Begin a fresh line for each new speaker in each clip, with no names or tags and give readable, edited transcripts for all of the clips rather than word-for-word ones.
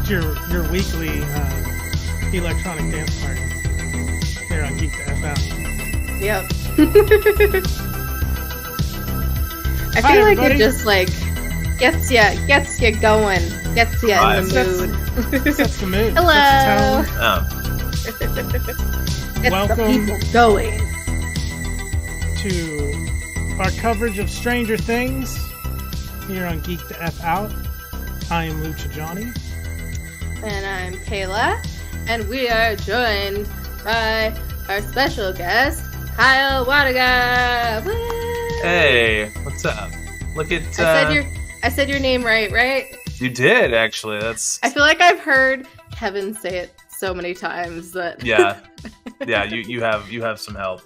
It's your weekly electronic dance party here on Geek the F Out.
Yep. I
Hi,
feel like
everybody.
it just like gets you going, gets you in the mood.
Sets the mood.
Hello.
Sets the tone.
Gets
Welcome.
the people going.
To our coverage of Stranger Things here on Geek the F Out. I am Johnny.
And I'm Kayla, and we are joined by our special guest, Kyle Wlodyga. Woo!
Hey, what's up? Look at
I said your name right?
You did actually. That's
I feel like I've heard Kevin say it so many times that
yeah. You have some help.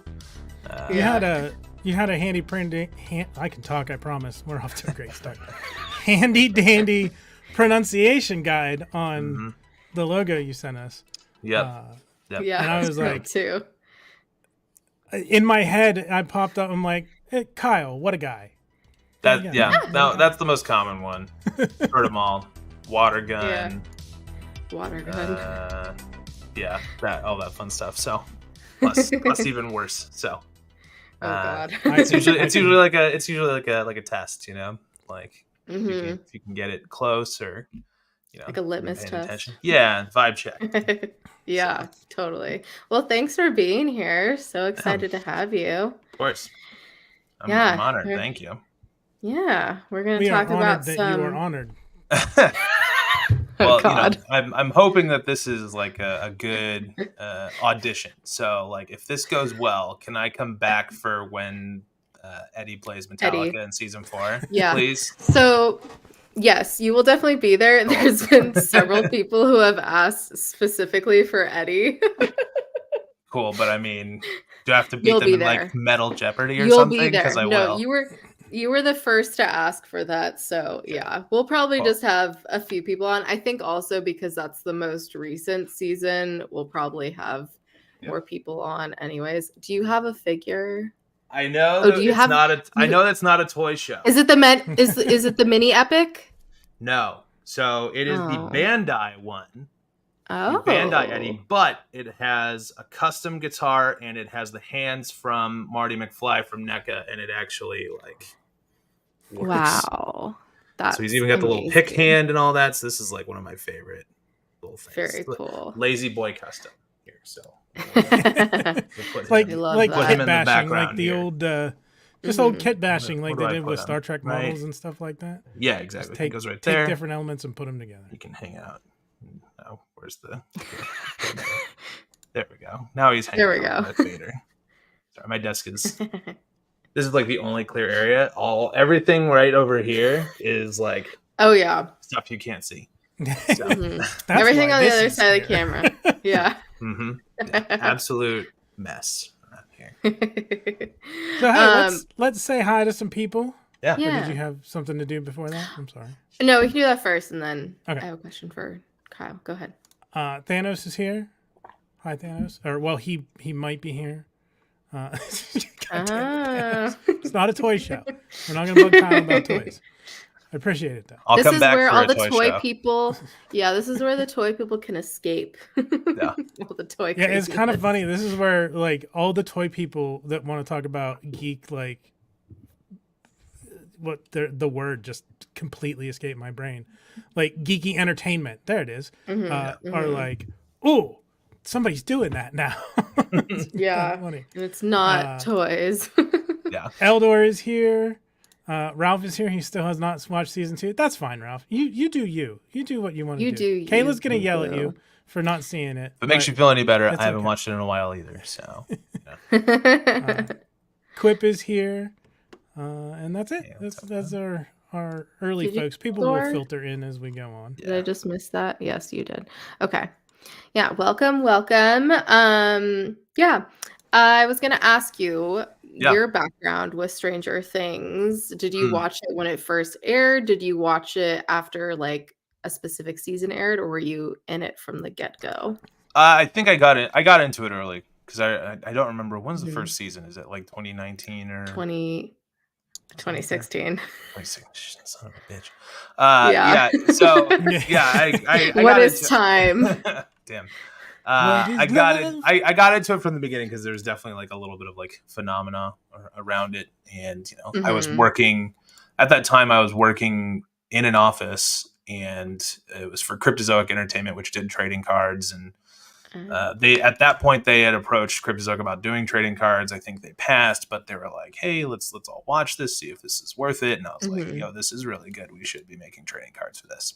You had a handy I can talk, I promise. We're off to a great start. Handy dandy pronunciation guide on the logo you sent us.
Yep.
Yeah,
and I was like,
too.
In my head, I popped up. I'm like, hey, Kyle, what a guy.
That's the most common one. Heard them all. Water gun.
Yeah. Water gun.
All that fun stuff. So plus even worse. So.
Oh God.
It's usually like a test, you know, like if you can get it close or
like a litmus test.
Attention. Yeah, vibe check.
Yeah, totally. Well, thanks for being here. So excited to have you.
Of course. I'm honored. Thank you.
Yeah, we're gonna talk about
that
some.
You are honored.
Well,
God.
I'm hoping that this is like a good audition. So, like, if this goes well, can I come back for when Eddie plays Metallica in season 4?
Yeah,
please.
So, yes, you will definitely be there. There's been several people who have asked specifically for Eddie.
Cool, but I mean, do I have to beat
You'll
them
be
in
there.
like Metal Jeopardy or
You'll
something?
be there.
Because I
No,
will.
you were the first to ask for that. So yeah, we'll probably just have a few people on. I think also because that's the most recent season, we'll probably have more people on anyways. Do you have a figure?
I know. I know that's not a toy show.
Is it the is it the mini epic?
No. So it is the Bandai one.
Oh.
The Bandai Eddie, but it has a custom guitar and it has the hands from Marty McFly from NECA, and it actually like works.
Wow.
So he's even got the little pick hand and all that. So this is like one of my favorite little things.
Very cool.
Lazy Boy custom here. So
like
put him in the background,
like the old just old kit bashing like they did with Star Trek models and stuff like that.
Yeah, exactly.
Take,
it goes right there.
Take different elements and put them together.
You can hang out. Oh, where's the? There we go. Now he's hanging out with Vader. Sorry, my desk is. This is like the only clear area. Everything right over here is like.
Oh yeah.
Stuff you can't see.
So. Everything on the other side of the camera. Yeah.
Yeah. Absolute mess around here.
So hey, let's say hi to some people.
Yeah.
Or did you have something to do before that? I'm sorry.
No, we can do that first, and then
I
have a question for Kyle. Go ahead.
Thanos is here. Hi, Thanos. Or well, he might be here. It's not a toy show. We're not going to bug Kyle about toys. I appreciate it though.
This is where all the toy people. Yeah, this is where the toy people can escape.
Yeah.
All the toy.
Yeah, it's kind of funny. This is where like all the toy people that want to talk about geek, like what the word just completely escaped my brain. Like geeky entertainment. There it is. Are like, oh, somebody's doing that now.
Yeah, funny. It's not toys.
Yeah.
Eldor is here. Ralph is here. He still has not watched season 2. That's fine, Ralph. You do you. You do what you want to do. Kayla's going to yell at you for not seeing it.
If it makes you feel any better, I haven't watched it in a while either. So,
Quip is here. And that's it. That's our early folks. People will filter in as we go on.
Did I just miss that? Yes, you did. Okay. Yeah. Welcome. Yeah. I was going to ask you your background with Stranger Things. Did you watch it when it first aired? Did you watch it after like a specific season aired, or were you in it from the get-go?
I think I got into it early because I don't remember when's the first season. Is it like 2019 or
20? 2016.
2016, son of a bitch.
Yeah.
So I
What
got
is
into
time?
Damn.
What is
I got it.
love?
I got into it from the beginning because there's definitely like a little bit of like phenomena around it, and I was working at that time. I was working in an office, and it was for Cryptozoic Entertainment, which did trading cards, and they at that point they had approached Cryptozoic about doing trading cards. I think they passed, but they were like, "Hey, let's all watch this, see if this is worth it." And I was like, "Yo, this is really good. We should be making trading cards for this."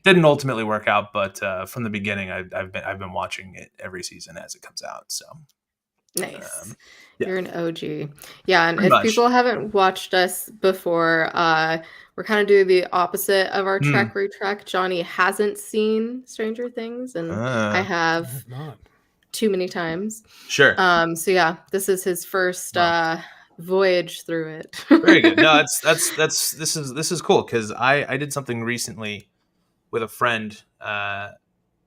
Didn't ultimately work out, but from the beginning, I've been watching it every season as it comes out. So
nice.
Yeah.
You're an OG. Yeah, and
Pretty
if
much.
people haven't watched us before, we're kind of doing the opposite of our track retrack. Johnny hasn't seen Stranger Things, and I have
Not.
too many times.
Sure.
So yeah, this is his first voyage through it.
Very good. No, this is cool because I did something recently with a friend,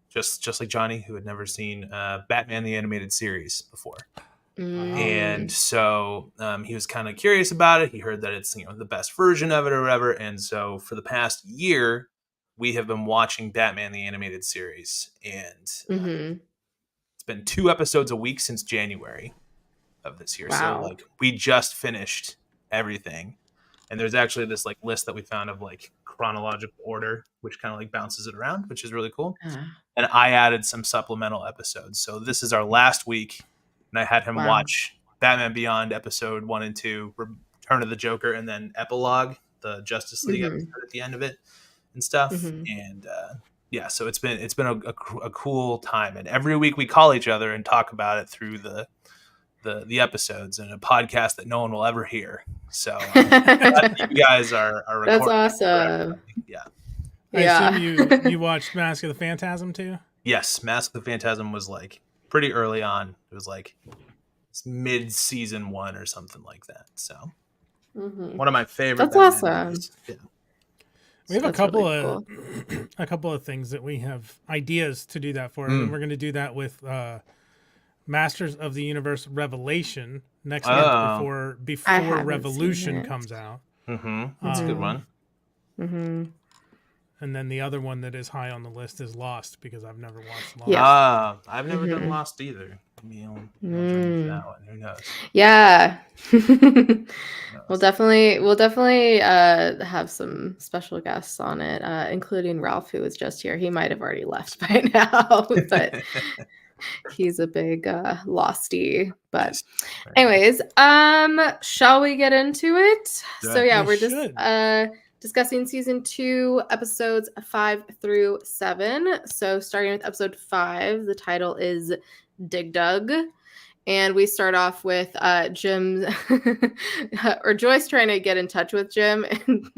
just like Johnny, who had never seen Batman the Animated Series before. And so he was kind of curious about it. He heard that it's the best version of it or whatever. And so for the past year, we have been watching Batman the Animated Series, and it's been 2 episodes a week since January of this year.
Wow.
So like we just finished everything, and there's actually this like list that we found of like chronological order, which kind of like bounces it around, which is really cool. And I added some supplemental episodes. So this is our last week. And I had him watch Batman Beyond episode 1 and 2, Return of the Joker, and then Epilogue, the Justice League episode at the end of it and stuff. And so it's been a cool time. And every week we call each other and talk about it through the episodes, and a podcast that no one will ever hear. So you guys are recording.
That's awesome.
Yeah.
I assume you watched Mask of the Phantasm too?
Yes, Mask of the Phantasm was like pretty early on. It was like mid-season 1 or something like that. So one of my favorite.
That's awesome.
Yeah. We have a couple of things that we have ideas to do that for, and we're going to do that with Masters of the Universe Revelation next month before Revolution comes out.
That's a good one.
And then the other one that is high on the list is Lost, because I've never watched Lost.
Yeah. I've never done Lost either. Maybe I'll that one. Who knows?
Yeah. We'll definitely have some special guests on it, including Ralph, who was just here. He might have already left by now, but he's a big Losty. But anyways, shall we get into it? So yeah, we're just discussing season 2, episodes 5 through 7. So starting with episode 5, the title is Dig Dug. And we start off with Jim or Joyce trying to get in touch with Jim. And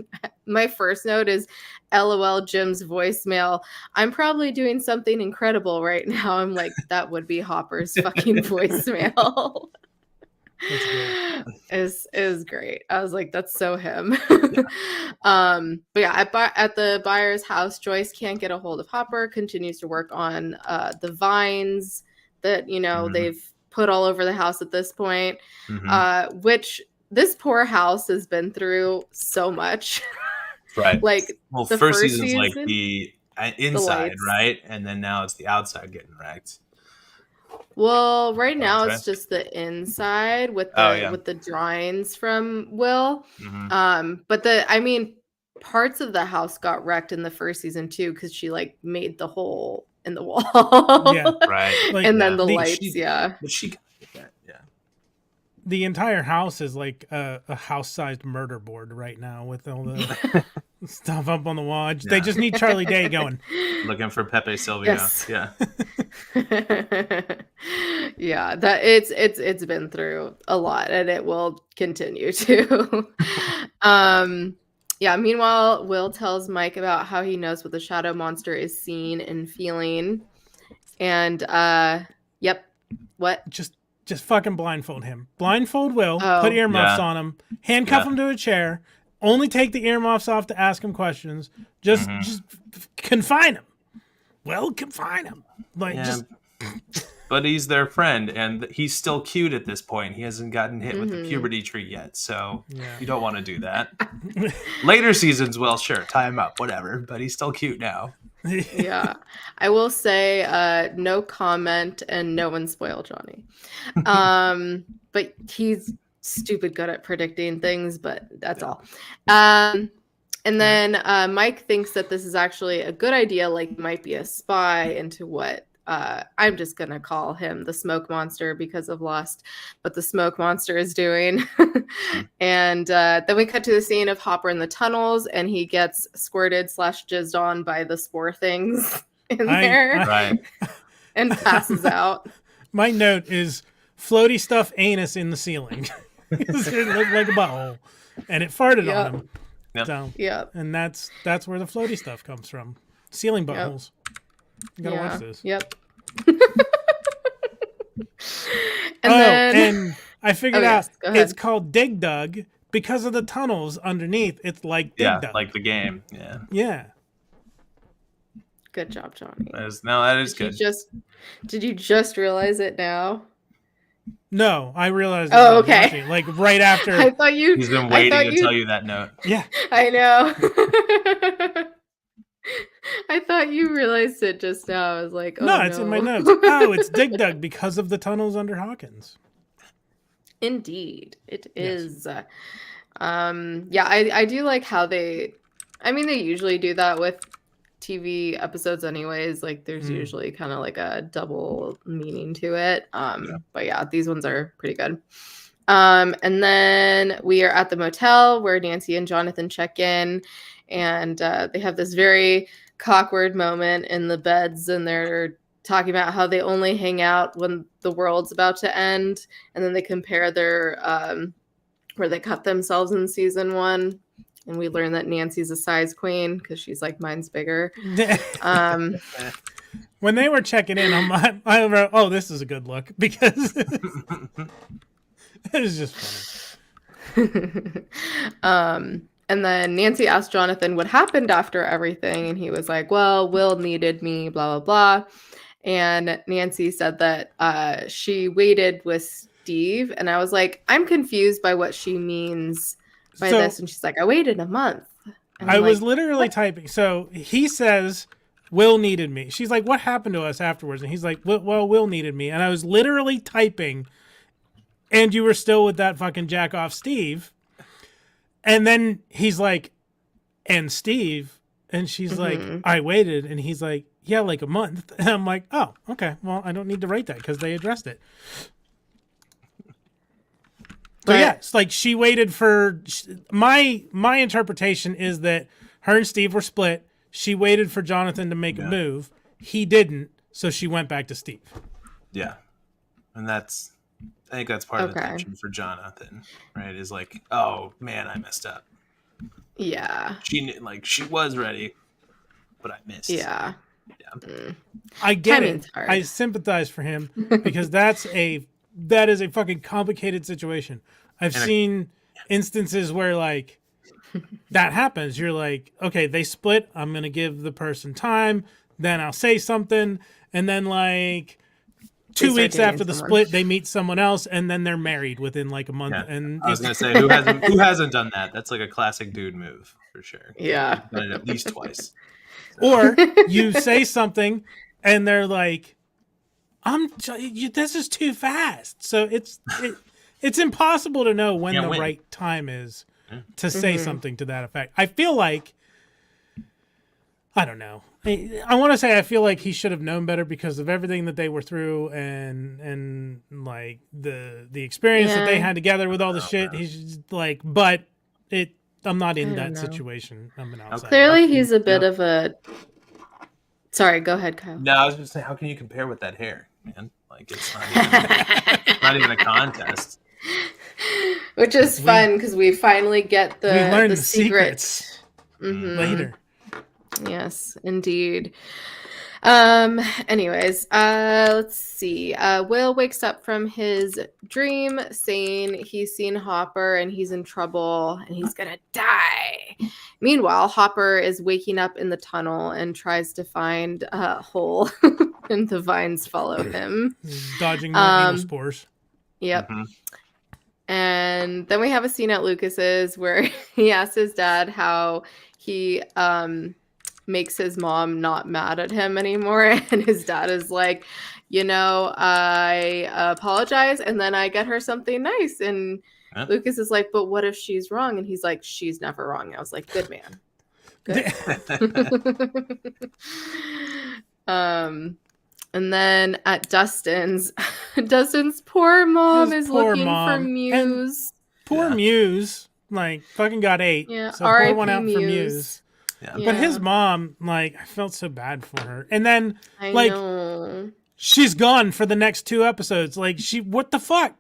my first note is, LOL, Jim's voicemail. I'm probably doing something incredible right now. I'm like, that would be Hopper's fucking voicemail. It was great. I was like, that's so him. But yeah, at the buyer's house, Joyce can't get a hold of Hopper, continues to work on the vines that they've put all over the house at this point, which this poor house has been through so much.
Right.
Like,
well,
the
first season's like the inside, right? And then now it's the outside getting wrecked.
Well, right now it's just the inside with the drawings from Will. But parts of the house got wrecked in the first season too, because she like made the hole in the wall.
Yeah,
right.
Like, and then the lights,
But she got that,
the entire house is like a house-sized murder board right now with all the stuff up on the wall. They just need Charlie Day going.
Looking for Pepe Silvio.
Yes.
Yeah.
Yeah, that it's been through a lot, and it will continue to. Yeah, meanwhile, Will tells Mike about how he knows what the shadow monster is seeing and feeling. And what?
Just fucking blindfold him. Blindfold Will, put earmuffs on him, handcuff him to a chair, only take the earmuffs off to ask him questions. Just confine him. Well, confine him. Like, just
but he's their friend, and he's still cute at this point. He hasn't gotten hit with the puberty tree yet, so you don't want to do that. Later seasons, well, sure, tie him up, whatever, but he's still cute now.
Yeah, I will say no comment and no one spoil Johnny. But he's stupid good at predicting things, but that's all. And then Mike thinks that this is actually a good idea, like might be a spy into what I'm just going to call him the smoke monster because of Lost, what the smoke monster is doing. And then we cut to the scene of Hopper in the tunnels, and he gets squirted / jizzed on by the spore things in there and passes out.
My note is floaty stuff anus in the ceiling. It looked like a butthole, and it farted on him.
Yep.
So, and that's where the floaty stuff comes from. Ceiling buttholes. You gotta watch this.
Yep.
And I figured out it's called Dig Dug because of the tunnels underneath. It's like Dig Dug.
Like the game.
Yeah.
Good job, Johnny.
That is good.
Did you just realize it now?
No, I realized.
Oh, okay.
Like right after.
I thought you.
He's been waiting to tell you that note.
Yeah.
I know. I thought you realized it just now. I was like, oh, no.
It's in my notes. Oh, it's Dig Dug because of the tunnels under Hawkins.
Indeed, it is. I do like how they usually do that with TV episodes anyways. Like there's usually kind of like a double meaning to it. But yeah, these ones are pretty good. And then we are at the motel where Nancy and Jonathan check in, and they have this very awkward moment in the beds, and they're talking about how they only hang out when the world's about to end, and then they compare their where they cut themselves in season 1. And we learn that Nancy's a size queen because she's like, mine's bigger.
When they were checking in, I wrote, oh, this is a good look, because it was just funny.
And then Nancy asked Jonathan what happened after everything. And he was like, well, Will needed me, blah, blah, blah. And Nancy said that she waited with Steve. And I was like, I'm confused by what she means by this. And she's like, I waited a month.
I was literally typing. So he says, Will needed me. She's like, what happened to us afterwards? And he's like, well, Will needed me. And I was literally typing, and you were still with that fucking jack off Steve. And then he's like, and Steve. And she's like, I waited. And he's like, yeah, like a month. And I'm like, oh, okay. Well, I don't need to write that because they addressed it. So yeah, it's like she waited for my interpretation is that her and Steve were split. She waited for Jonathan to make a move. He didn't, so she went back to Steve.
Yeah, and I think that's part of the tension for Jonathan, right? Is like, oh man, I messed up.
Yeah,
she was ready, but I missed.
Yeah.
I get it. I sympathize for him because that is a fucking complicated situation. I've seen instances where like that happens. You're like, okay, they split. I'm going to give the person time. Then I'll say something. And then like 2 weeks after the split, they meet someone else and then they're married within like a month. Yeah. And
I was going to say, who hasn't done that? That's like a classic dude move for sure.
Yeah.
Done it at least twice.
Or you say something and they're like, this is too fast. So it's impossible to know when the right time is to say something to that effect. I feel like, I don't know. I want to say I feel like he should have known better because of everything that they were through and like the experience that they had together with all the shit. He's just like, but I'm not in that situation. I'm an outsider.
Clearly, he's a bit of a. Sorry, go ahead, Kyle.
No, I was just saying, how can you compare with that hair, man? Like it's not even a contest.
Which is fun because we finally get the secrets
later.
Yes, indeed. Anyways, let's see. Will wakes up from his dream saying he's seen Hopper and he's in trouble and he's gonna die. Meanwhile, Hopper is waking up in the tunnel and tries to find a hole and the vines follow him.
Dodging more anospores.
Yep. Mm-hmm. And then we have a scene at Lucas's where he asks his dad how he makes his mom not mad at him anymore. And his dad is like, I apologize and then I get her something nice. And Lucas is like, but what if she's wrong? And he's like, she's never wrong. I was like, good man. Good. And then at Dustin's poor mom is looking for Muse.
Poor Muse, like, fucking got 8.
Yeah,
so pour one out for Muse.
Yeah.
But his mom, like, I felt so bad for her. And then,
I know.
She's gone for the next 2 episodes. Like, what the fuck?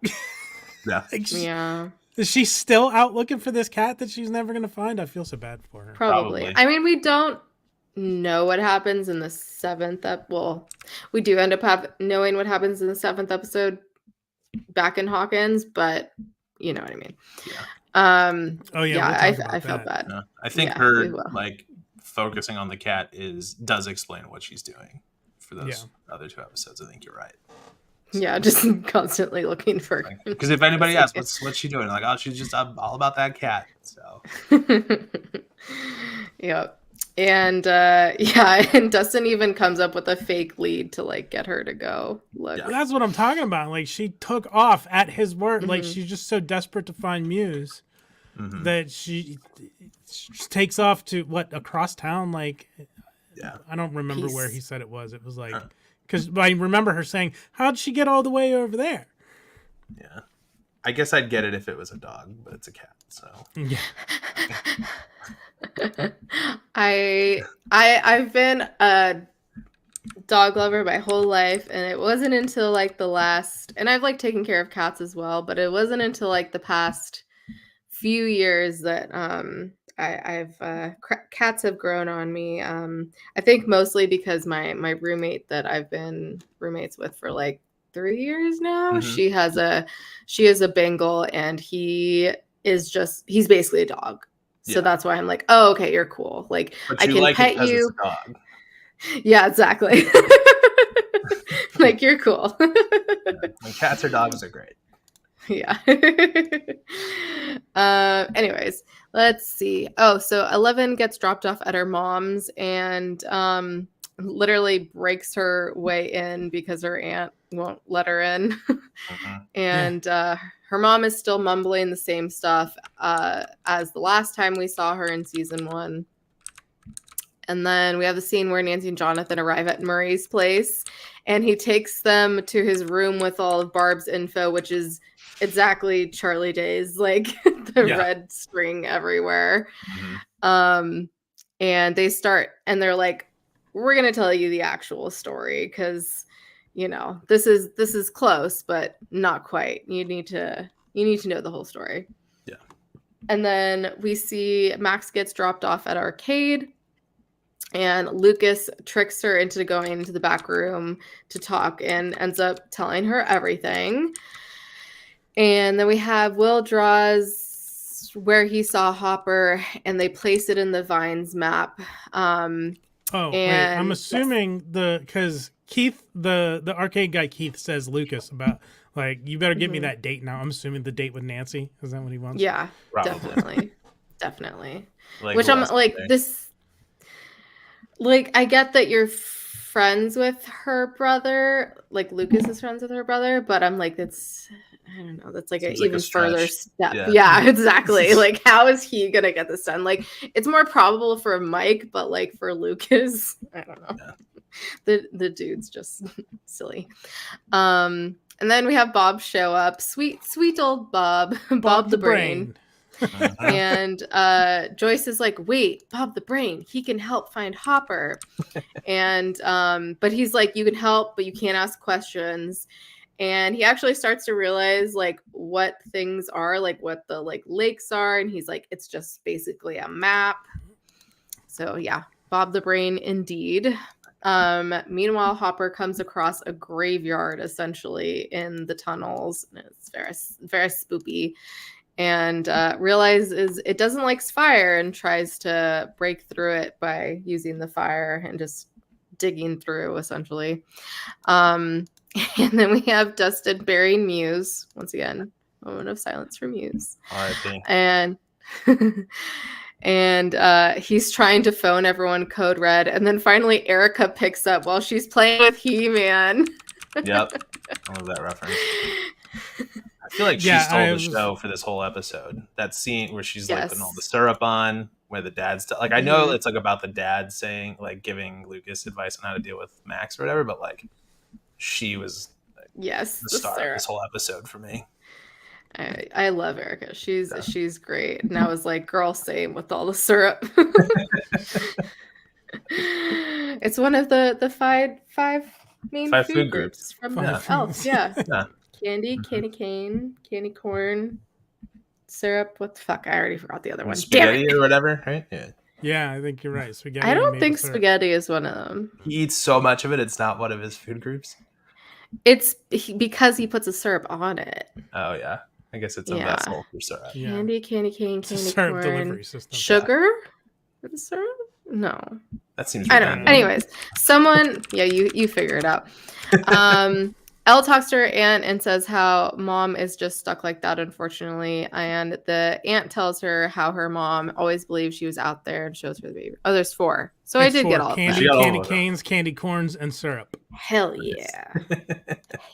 Yeah.
Is she still out looking for this cat that she's never going to find? I feel so bad for her.
Probably. I mean, we don't know what happens in the 7th well, we do end up knowing what happens in the 7th episode back in Hawkins, but you know what I mean. I felt bad.
Yeah. I think her like focusing on the cat does explain what she's doing for those other 2 episodes. I think you're right.
Yeah, just constantly looking for.
Because if anybody asks, what's she doing? Like, oh, she's just all about that cat. So.
Yep. And and Dustin even comes up with a fake lead to like get her to go look.
Yeah. That's what I'm talking about. Like, she took off at his word. Like, she's just so desperate to find Muse that she takes off to across town. Like, I don't remember where he said it was. It was like. Because I remember her saying, how'd she get all the way over there?
Yeah. I guess I'd get it if it was a dog, but it's a cat, so. Yeah.
I've been a dog lover my whole life, and it wasn't until like the last, and I've like taken care of cats as well, but it wasn't until like the past few years that cats have grown on me. I think mostly because my roommate that I've been roommates with for like 3 years now, she is a Bengal, and he's basically a dog. So that's why I'm like, oh, okay, you're cool. Like, I can pet you.
It's a dog.
Yeah, exactly. Like, you're cool.
When cats or dogs are great.
Yeah. Anyways, let's see. Oh, so 11 gets dropped off at her mom's and literally breaks her way in because her aunt won't let her in. And her mom is still mumbling the same stuff as the last time we saw her in season 1. And then we have the scene where Nancy and Jonathan arrive at Murray's place, and he takes them to his room with all of Barb's info, which is exactly Charlie Day's, like the red string everywhere. And they start, and they're like, we're going to tell you the actual story because, this is close, but not quite. You need to know the whole story.
Yeah.
And then we see Max gets dropped off at arcade, and Lucas tricks her into going into the back room to talk and ends up telling her everything. And then we have Will draws where he saw Hopper, and they place it in the Vines map.
Wait, I'm assuming because Keith, the arcade guy Keith says Lucas about like, you better give me that date now. I'm assuming the date with Nancy. Is that what he wants?
Yeah, probably. Definitely. Like, which I'm like this. Like, I get that you're friends with her brother, like Lucas is friends with her brother, but I'm like, I don't know, that's like an even further step. Yeah, exactly. Like, how is he gonna get this done? Like, it's more probable for Mike, but like for Lucas, I don't know. Yeah. The dude's just silly. And then we have Bob show up. Sweet old Bob. Bob the brain. And Joyce is like, wait, Bob the brain, he can help find Hopper. And but he's like, you can help, but you can't ask questions. And he actually starts to realize like what things are, like what the like lakes are, and he's like, it's just basically a map. So yeah, Bob the brain indeed. Meanwhile, Hopper comes across a graveyard essentially in the tunnels, and it's very, very spoopy. And realizes it doesn't like fire and tries to break through it by using the fire and just digging through, essentially. And then we have Dustin burying Muse once again. Moment of silence for Muse.
R.I.P.
And he's trying to phone everyone code red, and then finally Erica picks up while she's playing with He-Man.
Yep, I love that reference. I feel like she stole the show for this whole episode. That scene where she's like putting all the syrup on, where the dad's like, I know it's like about the dad saying, like, giving Lucas advice on how to deal with Max or whatever, but like she was the star of this whole episode for me.
I love Erica. She's great. And I was like, girl, same with all the syrup. It's one of the five main food groups from Elf. Yeah. Candy, candy cane, candy corn, syrup. What the fuck? I already forgot the other one.
Spaghetti or whatever, right?
Yeah, I think you're right. Spaghetti.
I don't think spaghetti is one of them.
He eats so much of it, it's not one of his food groups.
It's because he puts a syrup on it.
Oh, yeah. I guess it's a vessel for syrup.
Candy, candy cane, candy
syrup
corn.
Delivery system.
Sugar? With the syrup? No.
That seems
I don't know. Anyways, someone, you figure it out. Elle talks to her aunt and says how mom is just stuck like that, unfortunately. And the aunt tells her how her mom always believed she was out there and shows her the baby. Oh, there's 4. So I did get all
candy,
of that.
Candy canes, candy corns, and syrup.
Hell yeah.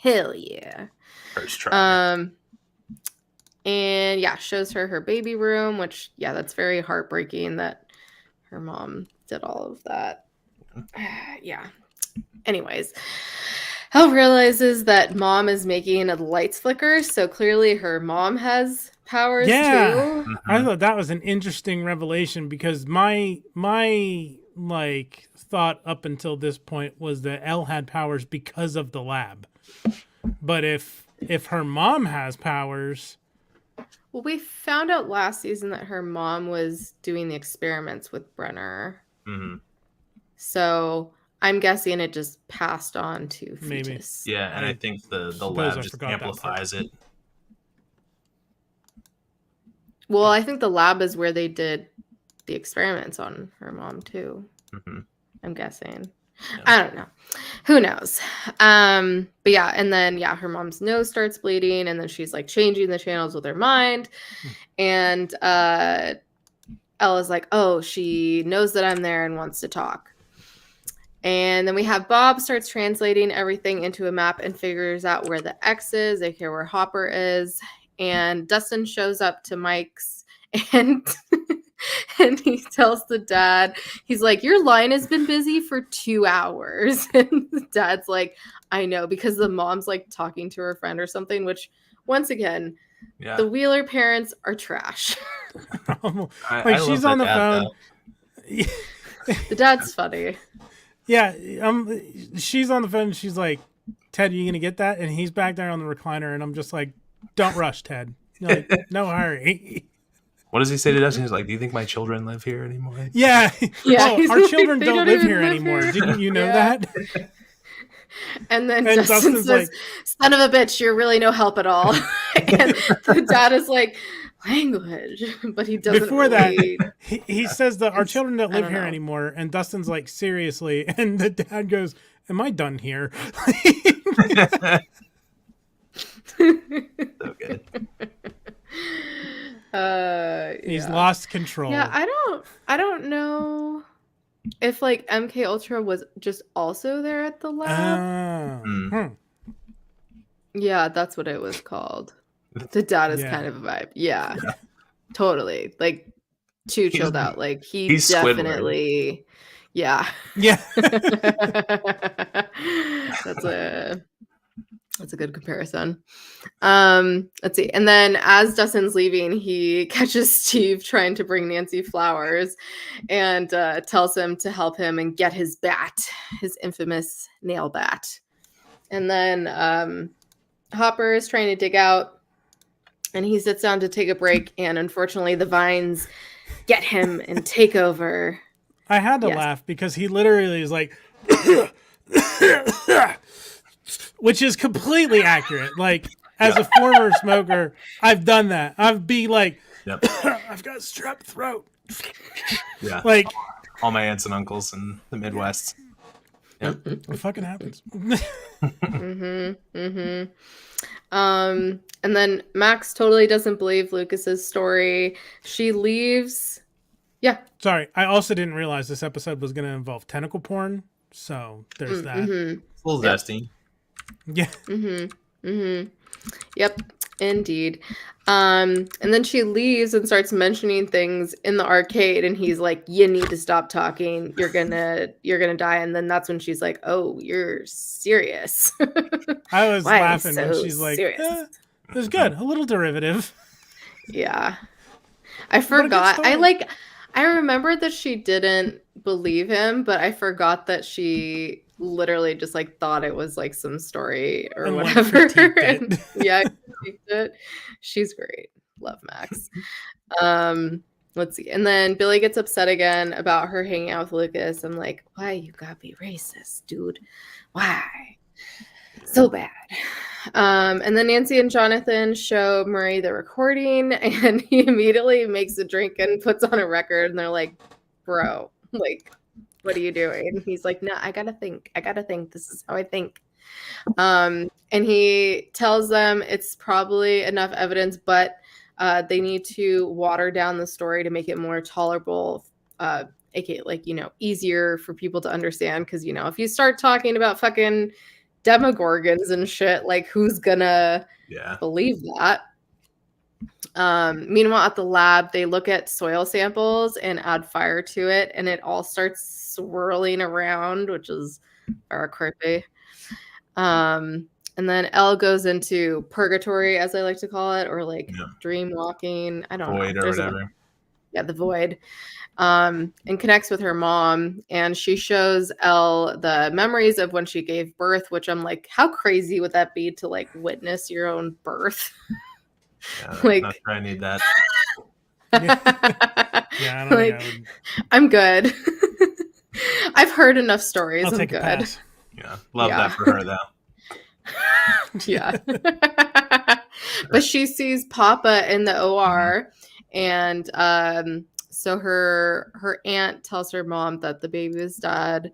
Hell yeah.
First try.
And shows her baby room, which, that's very heartbreaking that her mom did all of that. Anyways, Elle realizes that mom is making the lights flicker, so clearly her mom has powers too.
I thought that was an interesting revelation because my like thought up until this point was that Elle had powers because of the lab. But if her mom has powers,
well, we found out last season that her mom was doing the experiments with Brenner.
Mm-hmm.
So I'm guessing it just passed on to Fetus.
Maybe. Yeah, and I think the lab just amplifies it.
Well, I think the lab is where they did the experiments on her mom too.
Mm-hmm.
I'm guessing. Yeah. I don't know. Who knows? But and then her mom's nose starts bleeding, and then she's like changing the channels with her mind. And Ella's like, oh, she knows that I'm there and wants to talk. And then we have Bob starts translating everything into a map and figures out where the X is, aka where Hopper is. And Dustin shows up to Mike's and and he tells the dad, he's like, your line has been busy for 2 hours. And the dad's like, I know, because the mom's like talking to her friend or something, which once again, the Wheeler parents are trash.
Like she's on the phone.
The dad's funny.
Yeah, she's on the phone and she's like, Ted, are you gonna get that? And he's back there on the recliner, and I'm just like, don't rush, Ted. You're like, no hurry.
What does he say to Dustin? He's like, do you think my children live here anymore?
Yeah. Oh, our children don't live here anymore. Didn't you know that?
And then Dustin says, like, son of a bitch, you're really no help at all. And the dad is like, language. But he doesn't.
Before that, he says that our children don't live here anymore. And Dustin's like, seriously. And the dad goes, am I done here?
So good.
He's lost control.
Yeah, I don't know if like MK Ultra was just also there at the lab. Yeah, that's what it was called. The dad is kind of a vibe. Yeah. Totally. Like too chilled out. Like he's definitely
Yeah.
That's a good comparison. Let's see. And then as Dustin's leaving, he catches Steve trying to bring Nancy flowers and tells him to help him and get his bat, his infamous nail bat. And then Hopper is trying to dig out, and he sits down to take a break, and unfortunately the vines get him and take over.
I had to laugh because he literally is like which is completely accurate. Like, as a former smoker, I've done that. I'd be like, I've got strep throat.
Yeah.
Like,
all my aunts and uncles in the Midwest. Yep.
It fucking happens.
And then Max totally doesn't believe Lucas's story. She leaves. Yeah.
Sorry, I also didn't realize this episode was going to involve tentacle porn. So there's that.
It's a little zesty.
Yeah.
Yep, indeed. And then she leaves and starts mentioning things in the arcade, and he's like, "You need to stop talking. You're gonna die." And then that's when she's like, "Oh, you're serious."
I was
Why
laughing
so
when she's like,
serious?
it was good. A little derivative.
Yeah. I forgot.
story.
I remembered that she didn't believe him, but I forgot that she literally just like thought it was like some story or
And, like,
whatever.
critiqued
And,
it.
yeah, critiqued it. She's great. Love Max. Let's see. And then Billy gets upset again about her hanging out with Lucas. I'm like, why you gotta be racist, dude? Why? So bad. And then Nancy and Jonathan show Murray the recording, and he immediately makes a drink and puts on a record, and they're like, bro, like, what are you doing? And he's like, no, I gotta think. This is how I think. And he tells them it's probably enough evidence, but they need to water down the story to make it more tolerable, aka like, easier for people to understand. Because, if you start talking about fucking Demogorgons and shit, like, who's gonna believe that? Meanwhile, at the lab, they look at soil samples and add fire to it, and it all starts swirling around, which is very creepy. And then Elle goes into purgatory, as I like to call it, or like dream walking. I don't know.
Void or whatever.
The void. And connects with her mom, and she shows Elle the memories of when she gave birth, which I'm like, how crazy would that be to like witness your own birth?
Yeah,
like,
not sure I need that.
Yeah, I don't
like,
think
I'm good. I've heard enough stories.
I'll
I'm
take
good.
a pass.
Yeah, love that for her though.
Yeah. But she sees Papa in the OR, and so her aunt tells her mom that the baby is dead,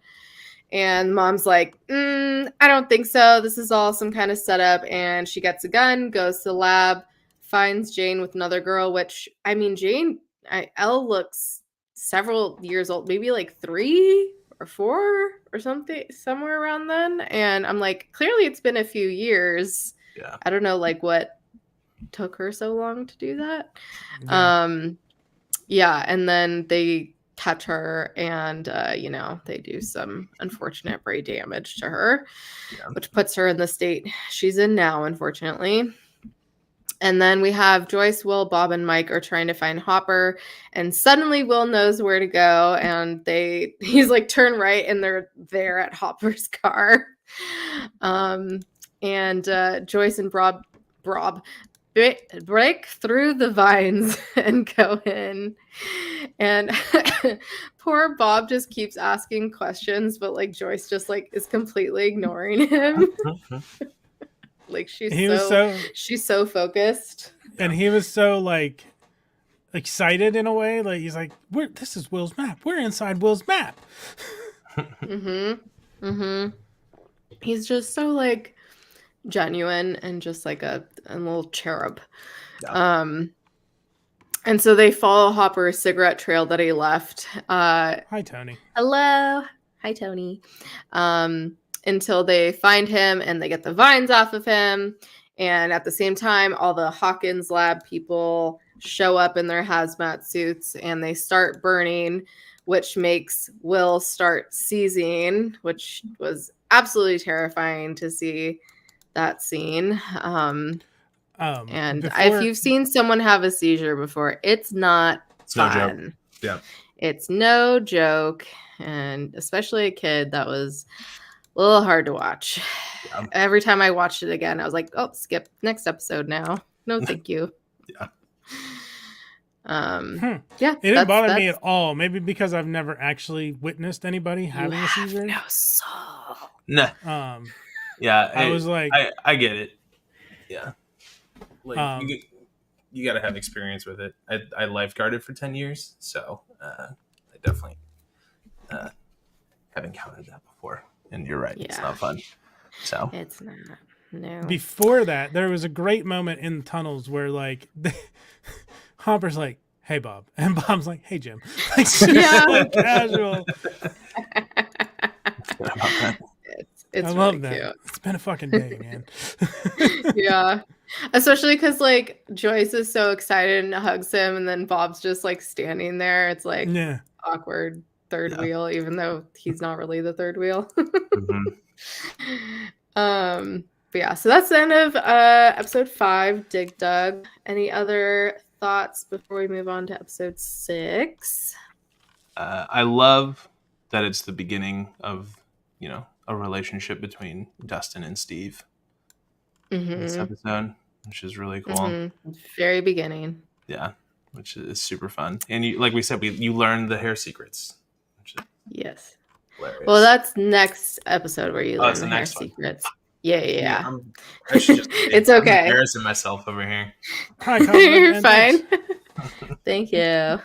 and mom's like, I don't think so, this is all some kind of setup. And she gets a gun, goes to the lab, finds Jane with another girl, which, I mean, Elle looks several years old, maybe like 3 or 4 or something, somewhere around then. And I'm like, clearly it's been a few years.
Yeah.
I don't know, like, what took her so long to do that. And then they catch her, and they do some unfortunate brain damage to her, which puts her in the state she's in now, unfortunately. And then we have Joyce, Will, Bob, and Mike are trying to find Hopper, and suddenly Will knows where to go, and he's like, turn right, and they're there at Hopper's car. And Joyce and Bob break through the vines and go in, and poor Bob just keeps asking questions, but like Joyce just like is completely ignoring him. Like she's so focused,
and he was so like excited in a way, like he's like, this is Will's map, we're inside Will's map.
He's just so like genuine and just like a little cherub. And so they follow Hopper's cigarette trail that he left.
Hi, Tony.
Hello. Hi, Tony. Until they find him and they get the vines off of him. And at the same time, all the Hawkins lab people show up in their hazmat suits, and they start burning, which makes Will start seizing, which was absolutely terrifying to see that scene. If you've seen someone have a seizure before, it's not fun.
No joke. Yeah.
It's no joke. And especially a kid, that was a little hard to watch. Yeah. Every time I watched it again, I was like, oh, skip next episode now. No, thank you.
Yeah.
Yeah.
It didn't bother me at all. Maybe because I've never actually witnessed anybody having a seizure.
No soul.
Nah. Yeah.
I was like,
I get it. Yeah. Like you got to have experience with it. I lifeguarded for 10 years, so I definitely have encountered that before. and you're right, it's not fun. So
it's not. No.
Before that, there was a great moment in the tunnels where like Hopper's like, "Hey Bob," and Bob's like, "Hey Jim." Like, so casual.
It's
I love
really
that.
cute.
It's been a fucking day, man.
Yeah. Especially because like Joyce is so excited and hugs him, and then Bob's just like standing there. It's like awkward third wheel, even though he's not really the third wheel. But yeah, so that's the end of episode 5, Dig Dug. Any other thoughts before we move on to episode 6?
I love that it's the beginning of, you know, a relationship between Dustin and Steve. This episode, which is really cool.
Very beginning.
Yeah, which is super fun. And you, like we said, you learn the hair secrets. Which is
yes.
Hilarious.
Well, that's next episode where you learn the hair secrets. Yeah.
I should just
it's okay.
I'm embarrassing myself over here.
Hi, you're fine. Thank you.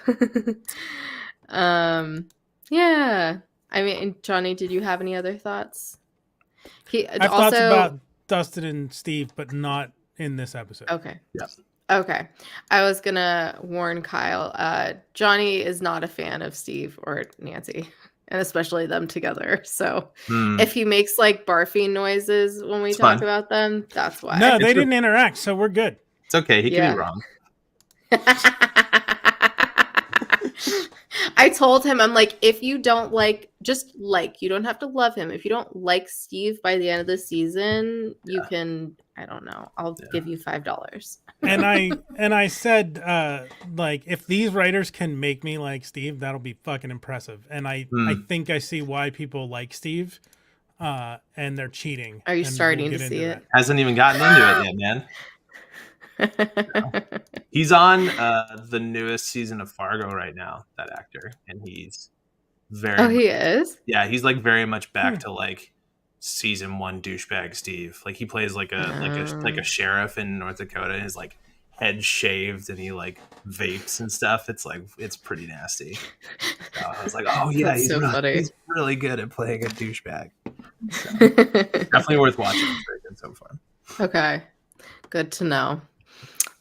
Yeah. I mean, Johnny, did you have any other thoughts?
I've thoughts about Dustin and Steve, but not in this episode.
Okay.
Yeah.
Okay. I was gonna warn Kyle. Johnny is not a fan of Steve or Nancy, and especially them together. So if he makes like barfing noises when we talk about them, that's why.
No, they didn't interact, so we're good.
It's okay. He can be wrong.
I told him, I'm like, if you don't like, just like, you don't have to love him. If you don't like Steve by the end of the season, you can, I don't know, I'll give you $5.
And I said, like, if these writers can make me like Steve, that'll be fucking impressive. And I think I see why people like Steve, and they're cheating.
Are you starting to see it?
Hasn't even gotten into it yet, man. He's on the newest season of Fargo right now, that actor, and he's very
he is?
Yeah, he's like very much back to like season 1 douchebag Steve. Like he plays like a sheriff in North Dakota, and his like head shaved and he like vapes and stuff. It's like, it's pretty nasty. So I was like, oh yeah, he's really good at playing a douchebag. So, definitely worth watching. It's very good so far.
Okay, good to know.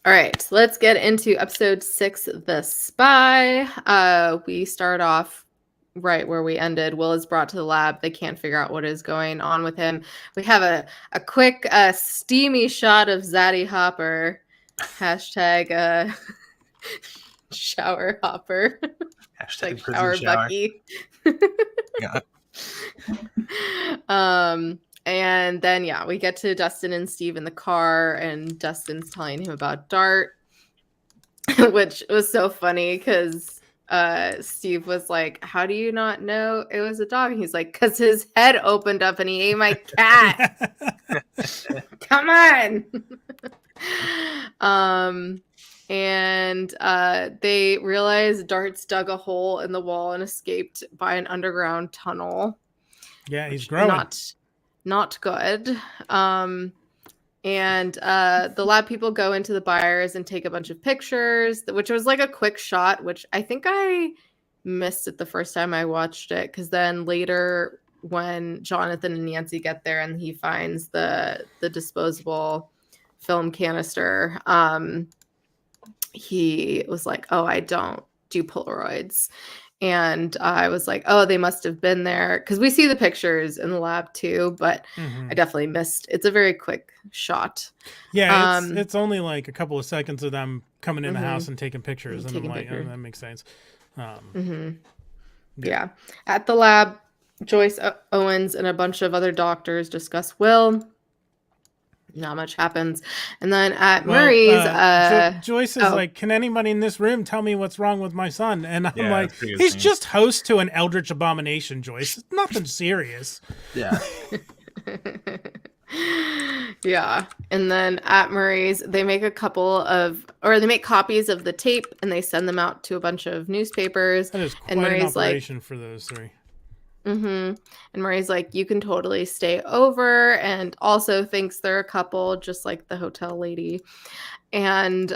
All right, let's get into episode 6, The Spy. We start off right where we ended. Will is brought to the lab. They can't figure out what is going on with him. We have a quick steamy shot of Zaddy Hopper. Hashtag shower Hopper.
Hashtag
like shower Bucky.
Yeah.
And then, we get to Dustin and Steve in the car, and Dustin's telling him about Dart, which was so funny because Steve was like, how do you not know it was a dog? And he's like, because his head opened up and he ate my cat. Come on. And they realize Dart's dug a hole in the wall and escaped by an underground tunnel.
Yeah, he's growing.
Not good. And the lab people go into the buyers and take a bunch of pictures, which was like a quick shot, which I think I missed it the first time I watched it, because then later when Jonathan and Nancy get there and he finds the disposable film canister, he was like, oh, I don't do Polaroids. And I was like, oh, they must have been there, because we see the pictures in the lab too, but I definitely missed. It's a very quick shot.
Yeah, it's only like a couple of seconds of them coming in the house and taking pictures, and I'm like, oh, that makes sense.
Yeah. At the lab, Joyce, Owens, and a bunch of other doctors discuss Will. Not much happens. And then at Murray's,
Joyce is like, can anybody in this room tell me what's wrong with my son? And I'm like, he's just host to an eldritch abomination, Joyce. It's nothing serious.
Yeah.
Yeah. And then at Murray's, they make copies of the tape and they send them out to a bunch of newspapers.
That is quite
and Murray's
an operation for those three.
And Murray's like, you can totally stay over, and also thinks they're a couple, just like the hotel lady. And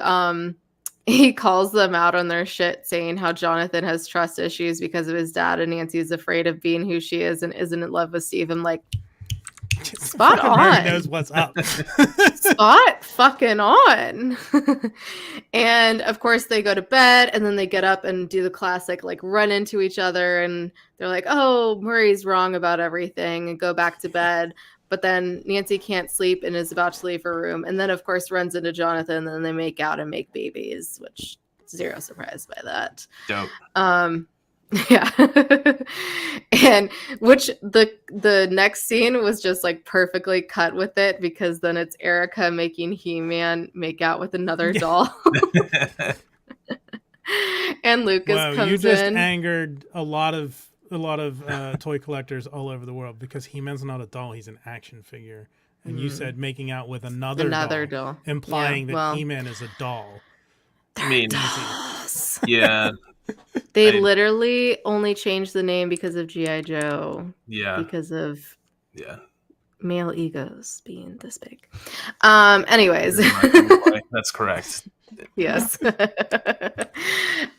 he calls them out on their shit, saying how Jonathan has trust issues because of his dad, and Nancy's afraid of being who she is and isn't in love with Steve. I'm like, spot
Fucking Mary
on.
knows what's up.
Spot fucking on. And of course they go to bed, and then they get up and do the classic like run into each other, and they're like, oh, Murray's wrong about everything, and go back to bed. But then Nancy can't sleep and is about to leave her room, and then of course runs into Jonathan, and then they make out and make babies, which zero surprise by that.
Dope.
Yeah. And which the next scene was just like perfectly cut with it, because then it's Erica making He-Man make out with another doll. And Lucas comes
you just
in.
angered a lot of toy collectors all over the world, because He-Man's not a doll, he's an action figure. And you said making out with another doll, implying that He-Man is a doll.
I mean, yeah.
They literally only changed the name because of G.I. Joe.
Yeah.
Because of male egos being this big. Anyways.
That's correct.
Yes.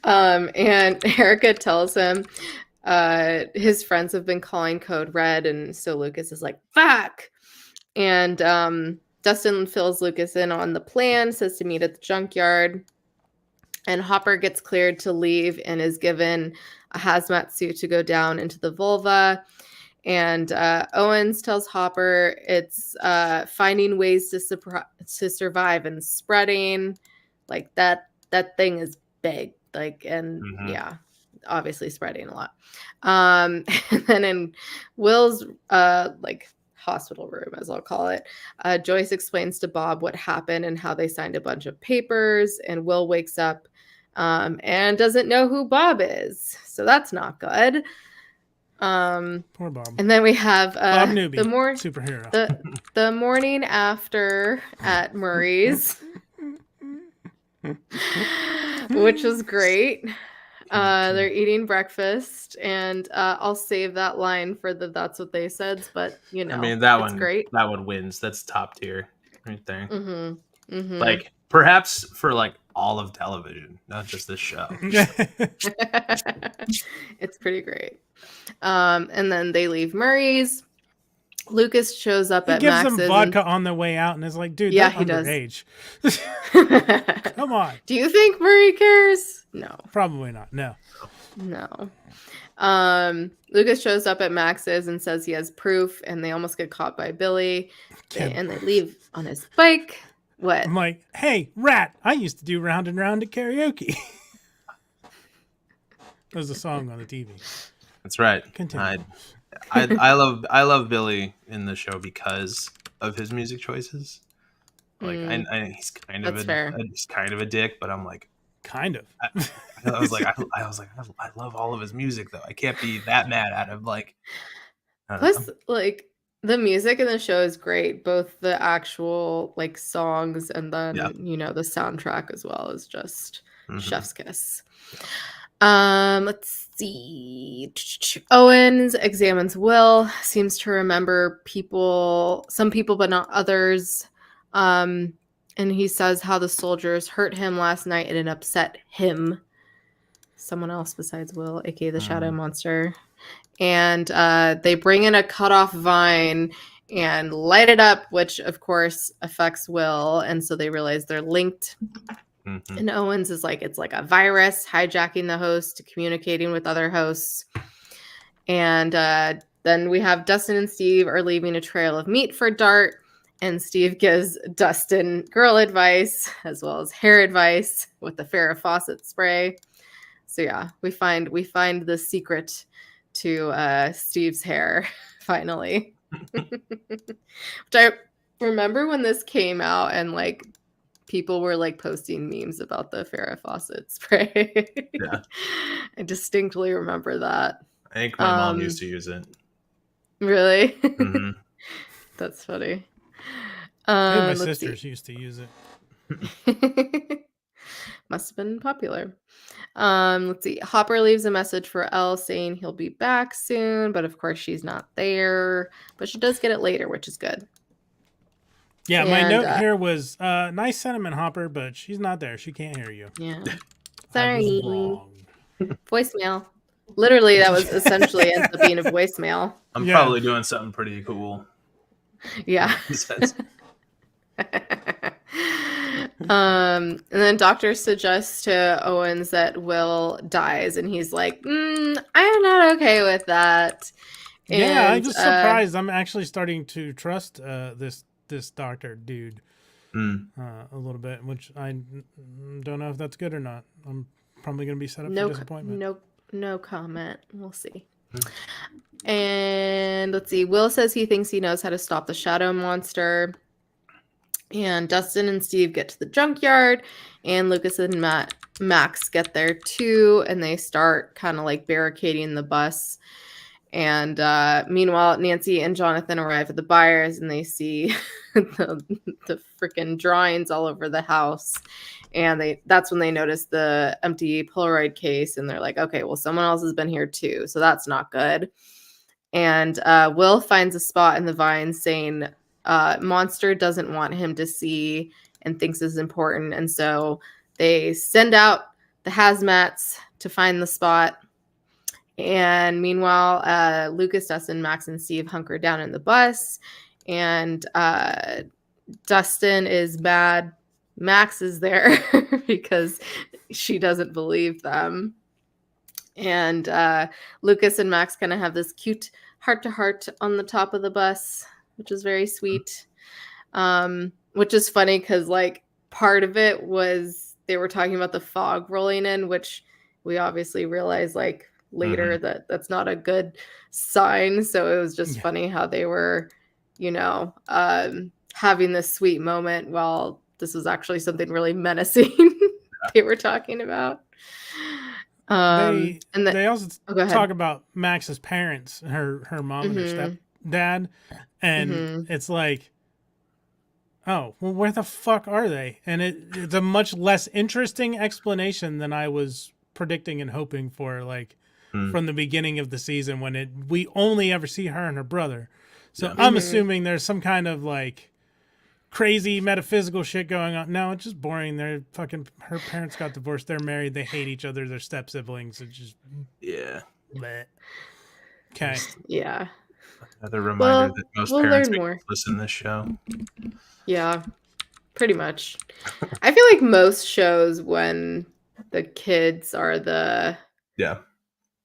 And Erica tells him his friends have been calling Code Red, and so Lucas is like, fuck. And Dustin fills Lucas in on the plan, says to meet at the junkyard. And Hopper gets cleared to leave and is given a hazmat suit to go down into the vulva. And Owens tells Hopper it's finding ways to survive and spreading. Like that thing is big. Like, and yeah, obviously spreading a lot. And then in Will's like hospital room, as I'll call it, Joyce explains to Bob what happened and how they signed a bunch of papers, and Will wakes up and doesn't know who Bob is, so that's not good.
Poor Bob.
And then we have
Bob Newby,
superhero. The morning after at Murray's, which was great. They're eating breakfast, and I'll save that line for the "That's what they said." But you know,
I mean, that
it's
one,
great.
That one wins. That's top tier, right there.
Mm-hmm.
Like perhaps for like all of television, not just this show.
It's pretty great. And then they leave Murray's. Lucas shows up at Max's.
He gives them vodka on the way out and is like, dude,
yeah,
that's underage. Come on.
Do you think Murray cares? No.
Probably not. No.
Lucas shows up at Max's and says he has proof, and they almost get caught by Billy. And they leave on his bike. What?
I'm like, hey, Rat, I used to do Round and Round at karaoke. There's a song on the TV.
That's right.
Continue.
I love Billy in the show because of his music choices. Like he's kind of he's kind of a dick, but I'm like,
kind of.
I was like, I love all of his music though. I can't be that mad at him. Like,
plus, like the music in the show is great. Both the actual like songs and then the soundtrack as well is just chef's kiss. Let's see. Owens examines Will, seems to remember some people, but not others. And he says how the soldiers hurt him last night and it upset him. Someone else besides Will, aka the Shadow Monster. And they bring in a cut-off vine and light it up, which of course affects Will. And so they realize they're linked. And Owens is like, it's like a virus hijacking the host, communicating with other hosts. And then we have Dustin and Steve are leaving a trail of meat for Dart. And Steve gives Dustin girl advice as well as hair advice with the Farrah Fawcett spray. So yeah, we find the secret to Steve's hair finally. Which I remember when this came out and like people were like posting memes about the Farrah Fawcett spray. Yeah. I distinctly remember that.
I think my mom used to use it.
Really? That's funny.
My sisters used to use
it. Must have been popular. Let's see. Hopper leaves a message for Elle saying he'll be back soon, but of course she's not there. But she does get it later, which is good.
Yeah, my
And,
note here was nice sentiment, Hopper, but she's not there. She can't hear you.
Yeah.
I was
Sorry.
wrong.
Voicemail. Literally, that was essentially ends up being a voicemail.
I'm
Yeah.
probably doing something pretty cool.
Yeah. And then doctor suggests to Owens that Will dies, and he's like, I'm not okay with that.
Yeah, I'm
And,
just surprised. I'm actually starting to trust this doctor dude a little bit, which I don't know if that's good or not. I'm probably going to be set up for disappointment.
No comment. We'll see. And let's see. Will says he thinks he knows how to stop the shadow monster. And Dustin and Steve get to the junkyard, and Lucas and Max get there too, and they start kind of like barricading the bus. And meanwhile, Nancy and Jonathan arrive at the buyers, and they see the freaking drawings all over the house. And that's when they notice the empty Polaroid case, and they're like, okay, well, someone else has been here too, so that's not good. And Will finds a spot in the vines saying Monster doesn't want him to see and thinks is important. And so they send out the hazmats to find the spot. And meanwhile, Lucas, Dustin, Max, and Steve hunker down in the bus. And Dustin is mad. Max is there because she doesn't believe them. And Lucas and Max kind of have this cute heart-to-heart on the top of the bus, which is very sweet. Which is funny because, like, part of it was they were talking about the fog rolling in, which we obviously realized, like, later that that's not a good sign. So it was just funny how they were, having this sweet moment while this was actually something really menacing they were talking about.
They also talk about Max's parents, her mom and her stepdad, and it's like, oh, well, where the fuck are they? And it's a much less interesting explanation than I was predicting and hoping for, like, from the beginning of the season when we only ever see her and her brother. So I'm assuming there's some kind of, like, crazy metaphysical shit going on. No, it's just boring. Her parents got divorced. They're married. They hate each other. They're step siblings. It's just bleh. Okay.
Yeah.
Another reminder that most parents listen to this show.
Yeah, pretty much. I feel like most shows when the kids are the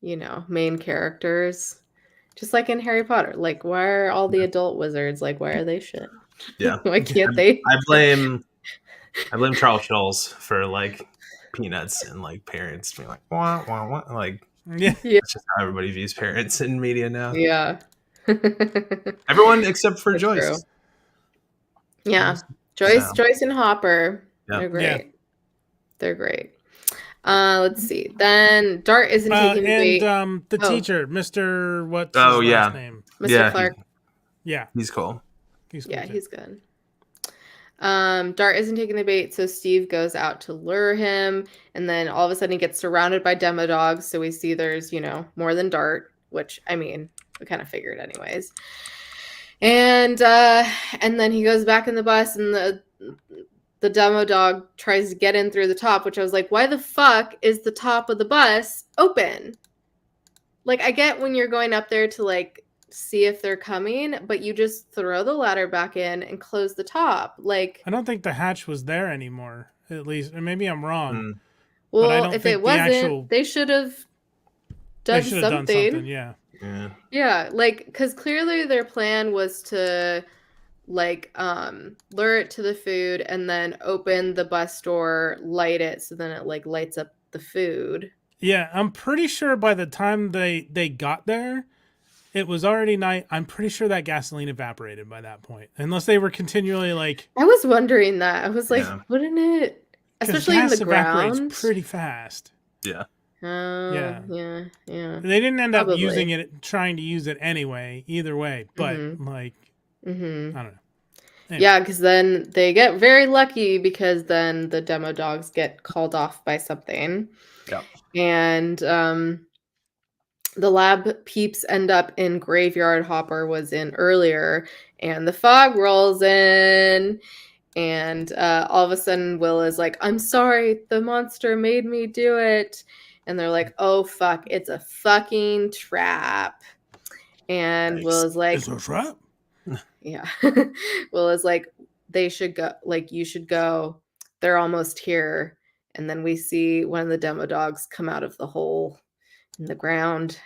main characters, just like in Harry Potter. Like, why are all the adult wizards, like, why are they shit?
Yeah.
Why can't they?
I blame Charles Schulz for, like, Peanuts and, like, parents being like, wah, wah, wah. Like, that's just how everybody views parents in media now.
Yeah.
Everyone except for Joyce.
True. Yeah. Joyce and Hopper.
Yeah.
They're great. Yeah. They're great. Let's see. Then Dart isn't taking the bait.
And the teacher, Mr. What's his last name?
Mr. Clark.
He's cool.
He's good. Dart isn't taking the bait, so Steve goes out to lure him, and then all of a sudden he gets surrounded by demo dogs. So we see there's, more than Dart, which, I mean, we kind of figured anyways. And then he goes back in the bus, and the demo dog tries to get in through the top, which I was like, why the fuck is the top of the bus open? Like, I get when you're going up there to, like, see if they're coming, but you just throw the ladder back in and close the top. Like,
I don't think the hatch was there anymore, at least. And maybe I'm wrong.
Well, if it wasn't, they should have done something. Yeah, like, because clearly their plan was to, like, lure it to the food and then open the bus door, light it, so then it, like, lights up the food.
Yeah, I'm pretty sure by the time they got there, it was already night. I'm pretty sure that gasoline evaporated by that point. Unless they were continually, like...
I was wondering that. I was like, wouldn't it... Especially in the ground?
Pretty fast.
Yeah.
Yeah.
They didn't end up trying to use it anyway, either way. But, I don't know. Anyway.
Yeah, because then they get very lucky because then the demo dogs get called off by something.
Yeah.
And the lab peeps end up in graveyard Hopper was in earlier, And the fog rolls in, and all of a sudden Will is like, I'm sorry, the monster made me do it. And they're like, oh fuck, it's a fucking trap. And Will is like,
it's a trap.
Yeah. Will is like, they should go, like, you should go. They're almost here. And then we see one of the demo dogs come out of the hole in the ground.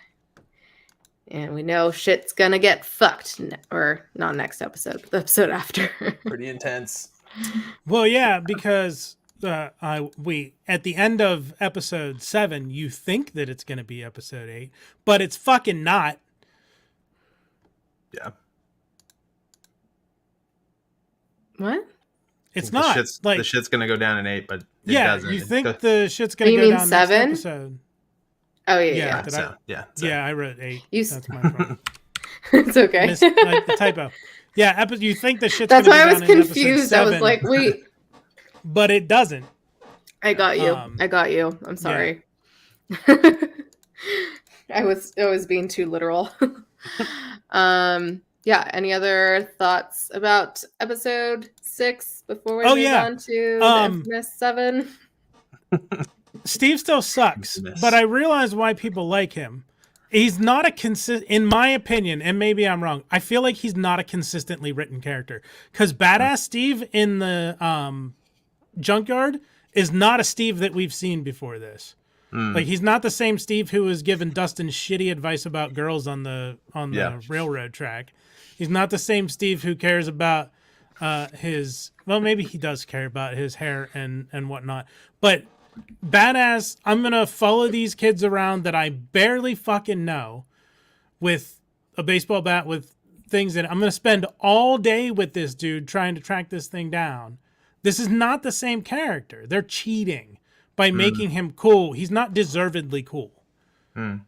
And we know shit's gonna get fucked. Or not next episode, but the episode after.
Pretty intense.
Well, yeah, because we at the end of episode 7, you think that it's going to be episode 8, but it's fucking not.
Yeah.
What?
It's not.
The shit's gonna go down in 8, but it doesn't.
You think the shit's going to go
mean
down
7?
next episode.
Oh, yeah.
Yeah, I wrote 8. That's my problem.
It's okay.
The typo. Yeah, you think the shit's
That's
gonna
why
go
I was
down in
confused.
episode
I was
7,
like, wait.
but it doesn't.
I got you. I'm sorry. I was being too literal. Yeah. Any other thoughts about episode 6 before we move on to the infamous 7?
Steve still sucks, but I realize why people like him. He's not a in my opinion, and maybe I'm wrong, I feel like he's not a consistently written character. Because Badass Steve in the junkyard is not a Steve that we've seen before this. Like, he's not the same Steve who was giving Dustin shitty advice about girls on the railroad track. He's not the same Steve who cares about maybe he does care about his hair and whatnot. But Badass, I'm going to follow these kids around that I barely fucking know with a baseball bat with things in it. I'm going to spend all day with this dude trying to track this thing down. This is not the same character. They're cheating by making him cool. He's not deservedly cool.
I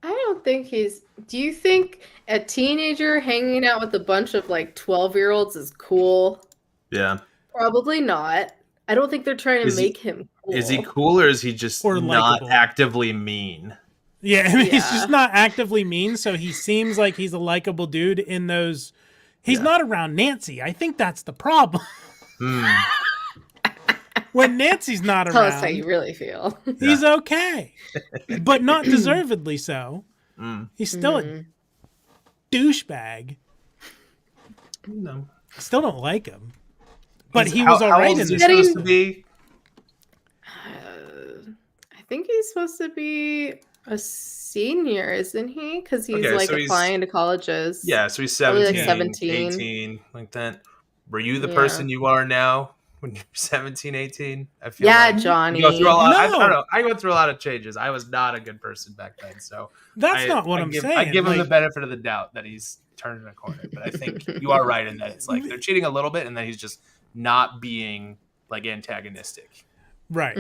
don't think do you think a teenager hanging out with a bunch of like 12-year-olds is cool?
Yeah.
Probably not. I don't think they're trying to make him cool.
Is he cool, or is he just not
likable?
Actively mean?
Yeah, I mean, he's just not actively mean, so he seems like he's a likable dude in those. He's not around Nancy. I think that's the problem. When Nancy's not around,
tell us how you really feel.
He's okay, but not deservedly so. He's still a douchebag.
No,
still don't like him. But he was all right in this.
Supposed to be?
I think he's supposed to be a senior, isn't he? Because he's applying to colleges.
Yeah, so he's 17,
like 17.
18, like that. Were you the person you are now when you're 17, 18? I feel
Johnny.
You go through I don't know. I went through a lot of changes. I was not a good person back then. So
that's not what I'm saying.
I give him the benefit of the doubt that he's turning a corner. But I think you are right in that it's like they're cheating a little bit, and then he's just not being like antagonistic.
Right.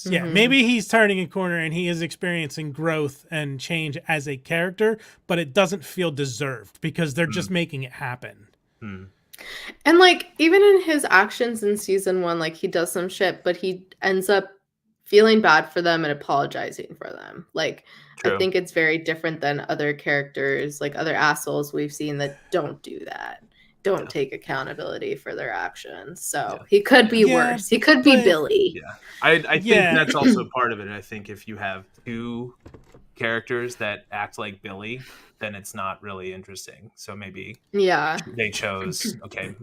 Yeah, maybe he's turning a corner and he is experiencing growth and change as a character, but it doesn't feel deserved because they're just making it happen.
And like, even in his actions in season 1, like, he does some shit, but he ends up feeling bad for them and apologizing for them. Like, True. I think it's very different than other characters, like other assholes we've seen that don't do that. Don't take accountability for their actions. So he could be worse. He could be Billy.
Yeah. I think that's also part of it. I think if you have two characters that act like Billy, then it's not really interesting. So maybe they chose, okay,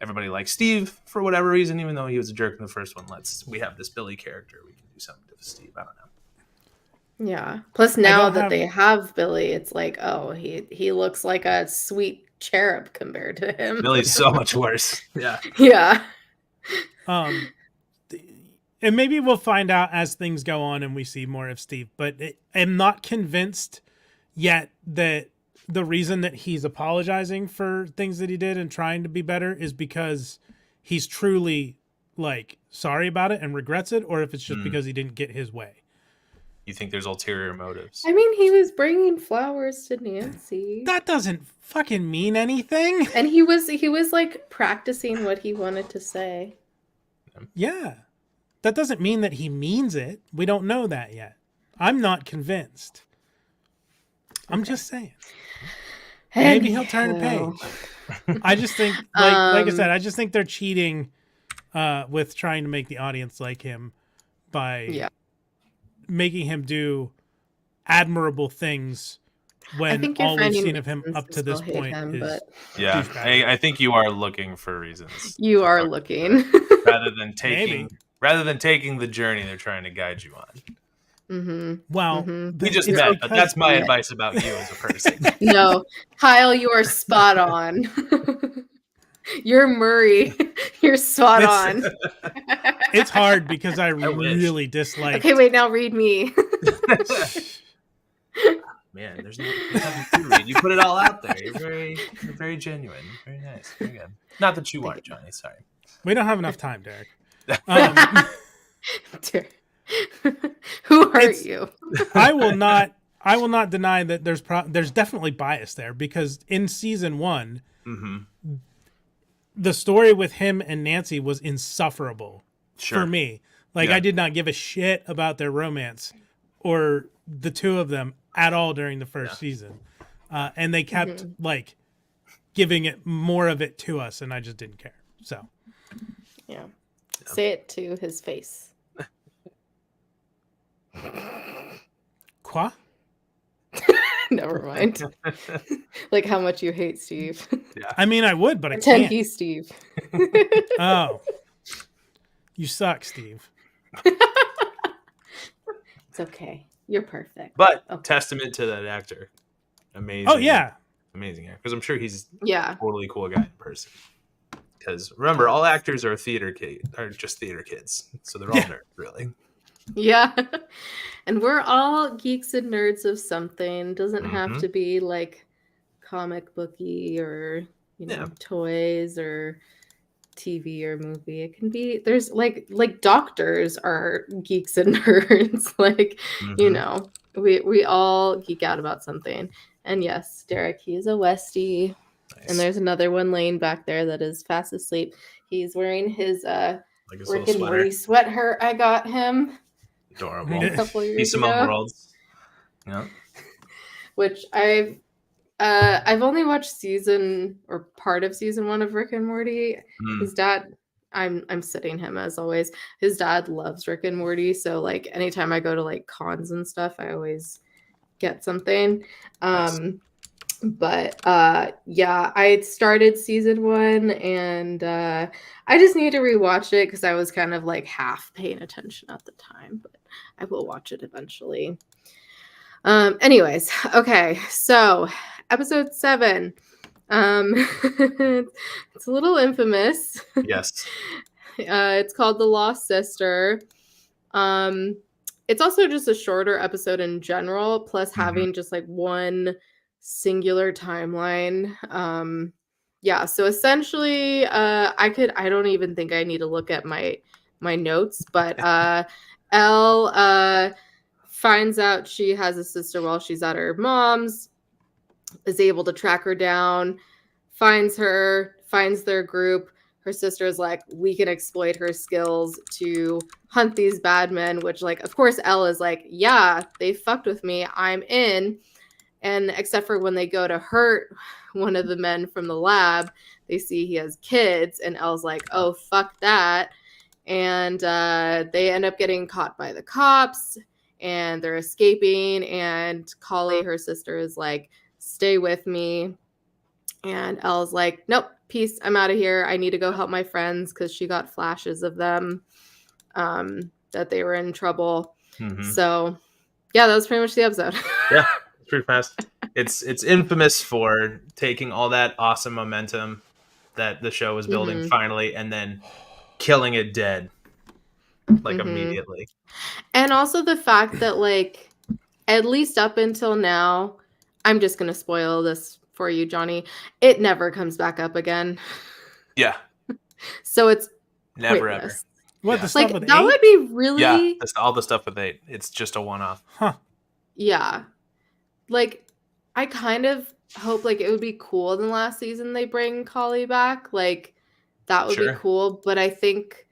everybody likes Steve for whatever reason, even though he was a jerk in the first one. We have this Billy character. We can do something to Steve. I don't know.
Yeah. Plus now that they have Billy, it's like, oh, he looks like a sweet cherub compared to him.
Billy's so much worse.
Yeah.
And maybe we'll find out as things go on and we see more of Steve, but I'm not convinced yet that the reason that he's apologizing for things that he did and trying to be better is because he's truly like sorry about it and regrets it, or if it's just because he didn't get his way.
You think there's ulterior motives?
I mean, he was bringing flowers to Nancy.
That doesn't fucking mean anything.
And he was like practicing what he wanted to say.
Yeah. That doesn't mean that he means it. We don't know that yet. I'm not convinced. I'm just saying. maybe he'll turn a page. I just think, like I said, I just think they're cheating with trying to make the audience like him by making him do admirable things when all we've seen of him up to this point is
I think you are looking for reasons.
You are looking
rather than taking the journey they're trying to guide you on.
Well,
we just met, but that's my advice about you as a person.
No, Kyle, you are spot on. You're Murray. You're spot on.
It's hard because I really dislike.
Okay, wait. Now read me.
Man, there's nothing to read. You put it all out there. You're very genuine. Very nice. Very good. Not that you aren't, Johnny. Sorry.
We don't have enough time, Derek.
Who hurt you?
I will not deny that there's definitely bias there, because in season 1, the story with him and Nancy was insufferable for me. Like, I did not give a shit about their romance or the two of them at all during the first season. And they kept like giving it more of it to us, and I just didn't care. So
yeah. Say it to his face.
Quoi?
Never mind. Like how much you hate Steve.
Yeah.
I mean, I would, but I can't.
Pretend he's Steve.
Oh. You suck, Steve.
It's okay. You're perfect.
But testament to that actor. Amazing.
Oh, yeah.
Amazing actor. Because I'm sure he's a totally cool guy in person. Because remember, all actors are just theater kids. So they're all nerds, really.
Yeah. And we're all geeks and nerds of something. Doesn't have to be like comic booky or, toys or TV or movie. It can be, there's like doctors are geeks and nerds. Like, we all geek out about something. And yes, Derek, he is a Westie. Nice. And there's another one laying back there that is fast asleep. He's wearing his Rick and Morty sweater I got him.
Adorable.
A couple years
Peace
ago.
among worlds. Yeah.
Which I've only watched season or part of season 1 of Rick and Morty. His dad, I'm sitting him as always. His dad loves Rick and Morty, so like anytime I go to like cons and stuff, I always get something.
Nice.
But I started season 1 and I just need to rewatch it because I was kind of like half paying attention at the time, but I will watch it eventually. Anyways, okay, so episode 7. It's a little infamous.
Yes.
It's called The Lost Sister. It's also just a shorter episode in general, plus having just like one singular timeline. So essentially I don't even think I need to look at my notes, but Elle finds out she has a sister while she's at her mom's, is able to track her down, finds her, finds their group. Her sister is like, we can exploit her skills to hunt these bad men, which like, of course, Elle is like, yeah, they fucked with me, I'm in. And except for when they go to hurt one of the men from the lab, they see he has kids, and Elle's like, oh, fuck that. And they end up getting caught by the cops, and they're escaping. And Kali, her sister, is like, stay with me. And Elle's like, nope, peace, I'm out of here. I need to go help my friends, because she got flashes of them that they were in trouble. So, yeah, that was pretty much the episode.
Yeah. Pretty fast. It's infamous for taking all that awesome momentum that the show was building finally, and then killing it dead like immediately.
And also the fact that like at least up until now, I'm just gonna spoil this for you, Johnny, it never comes back up again.
Yeah.
So it's
never
pointless.
ever.
What, the stuff with
that
8?
would be really
all the stuff with 8. It's just a one-off.
Huh.
Yeah. Like, I kind of hope like it would be cool in the last season they bring Kali back. Like, that would be cool. But I think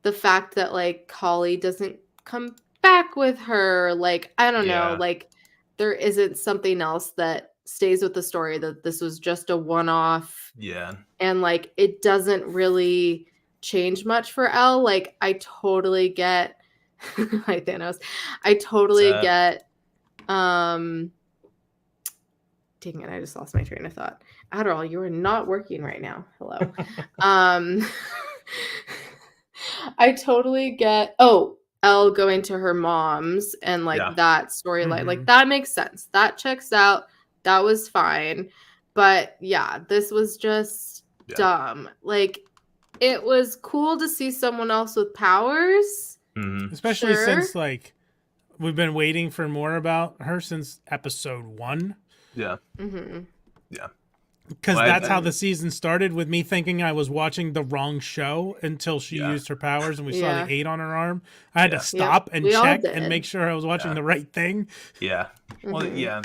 the fact that like Kali doesn't come back with her, like, I don't know, like there isn't something else that stays with the story that this was just a one-off.
Yeah.
And like it doesn't really change much for Elle. Like I totally get hi Thanos. I totally get dang it, I just lost my train of thought. Adderall, you are not working right now. Hello. I totally get Elle going to her mom's and like that storyline. Like that makes sense. That checks out. That was fine. But yeah, this was just dumb. Like it was cool to see someone else with powers.
Especially since like we've been waiting for more about her since episode 1.
Yeah.
Yeah. Because that's how the season started, with me thinking I was watching the wrong show until she used her powers and we saw the 8 on her arm. I had to stop and check and make sure I was watching the right thing.
Yeah. Well, yeah.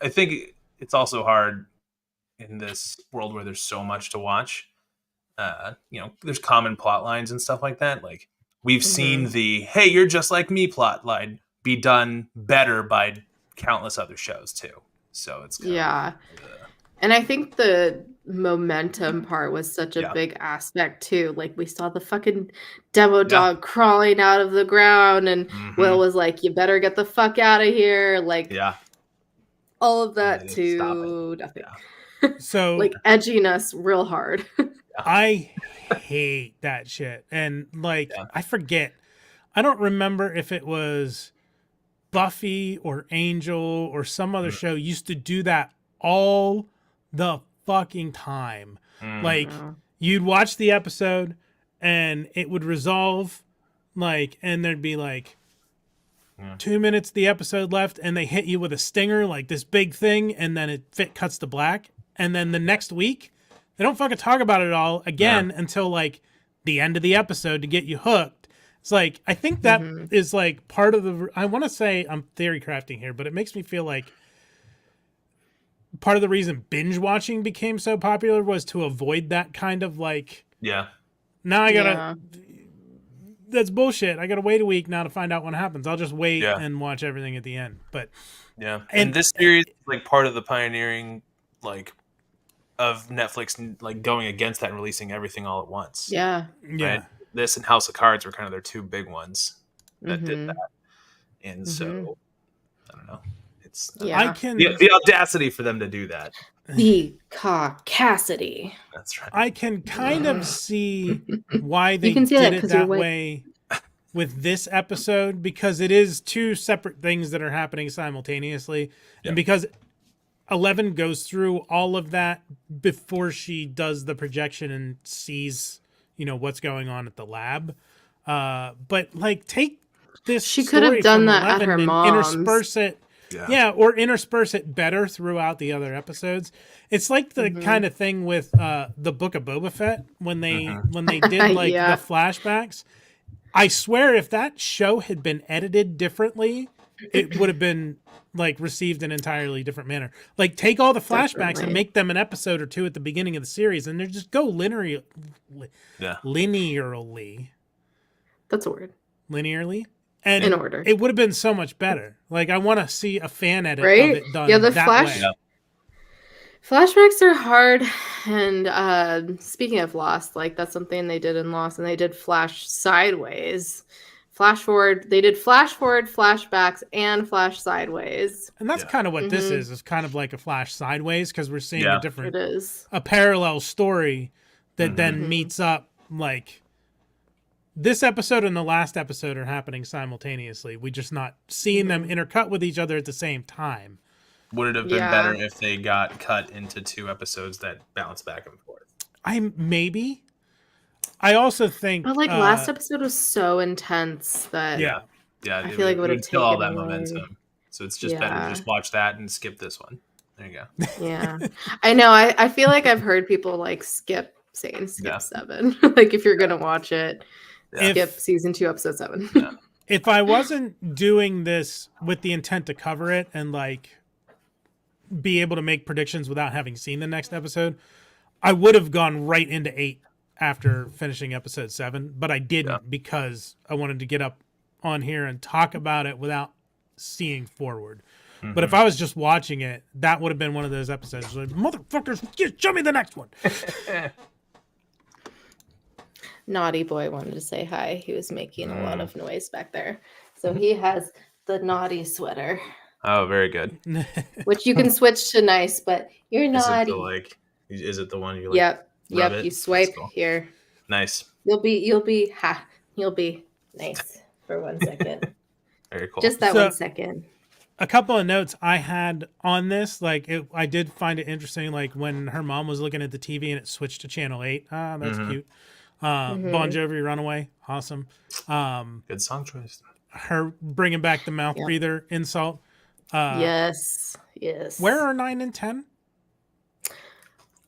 I think it's also hard in this world where there's so much to watch. You know, there's common plot lines and stuff like that. Like we've seen the "Hey, you're just like me" plot line be done better by countless other shows too. So it's kind of,
and I think the momentum part was such a big aspect too. Like we saw the fucking demo dog crawling out of the ground, and Will was like, "You better get the fuck out of here!" Like, all of that to nothing.
So
like edginess real hard.
I hate that shit. And like I forget. I don't remember if it was Buffy or Angel or some other show used to do that all the fucking time. Like you'd watch the episode and it would resolve, like, and there'd be like 2 minutes of the episode left and they hit you with a stinger, like this big thing, and then it cuts to black. And then the next week they don't fucking talk about it all again until like the end of the episode to get you hooked. It's like, I think that is like part of the, I want to say I'm theory crafting here, but it makes me feel like part of the reason binge watching became so popular was to avoid that kind of like, now I gotta, that's bullshit. I gotta wait a week now to find out what happens. I'll just wait and watch everything at the end. But
and this series is like part of the pioneering, like, of Netflix, like going against that and releasing everything all at once. Right? This and House of Cards were kind of their two big ones that did that. And so I don't know. It's
I can
the audacity for them to do that.
The caucasity.
That's right.
I can kind of see why they did it that way with this episode, because it is two separate things that are happening simultaneously, and because 11 goes through all of that before she does the projection and sees, you know, what's going on at the lab. But like, take this.
She could have done that at her mom's.
Intersperse it. Or intersperse it better throughout the other episodes. It's like the kind of thing with the Book of Boba Fett when they did like the flashbacks. I swear, if that show had been edited differently, it would have been like received in an entirely different manner. Like, take all the flashbacks and make them an episode or two at the beginning of the series, and they just go linearly.
That's a word.
Linearly. And
in order.
It would have been so much better. Like, I want to see a fan edit of it done
flashbacks are hard. And speaking of Lost, like, that's something they did in Lost, and they did flash sideways. Flash forward. They did flash forward, flashbacks, and flash sideways.
And that's kind of what this is. It's kind of like a flash sideways, because we're seeing a different, a parallel story that then meets up. Like, this episode and the last episode are happening simultaneously. We're just not seeing them intercut with each other at the same time.
Would it have been better if they got cut into two episodes that bounce back and forth?
Maybe. I also think,
but like last episode was so intense that
I
feel like it would have taken
all that momentum. So it's just better to just watch that and skip this one. There you go.
Yeah, I know. I feel like I've heard people like skip 7. Like, if you're gonna watch it, skip season 2, episode 7.
If I wasn't doing this with the intent to cover it and like be able to make predictions without having seen the next episode, I would have gone right into 8 after finishing episode 7, but I didn't because I wanted to get up on here and talk about it without seeing forward. But if I was just watching it, that would have been one of those episodes like, motherfuckers, just show me the next one.
Naughty boy wanted to say hi. He was making a lot of noise back there. So he has the naughty sweater.
Oh, very good.
Which you can switch to nice, but you're naughty.
Is it the one you like?
Yep. You swipe here.
Nice.
You'll be nice for 1 second.
Very cool.
Just that 1 second.
A couple of notes I had on this, I did find it interesting, like when her mom was looking at the TV and it switched to channel 8. That's cute. Bon Jovi, Runaway, awesome.
Good song choice.
Her bringing back the mouth breather insult.
Yes.
Where are 9 and 10?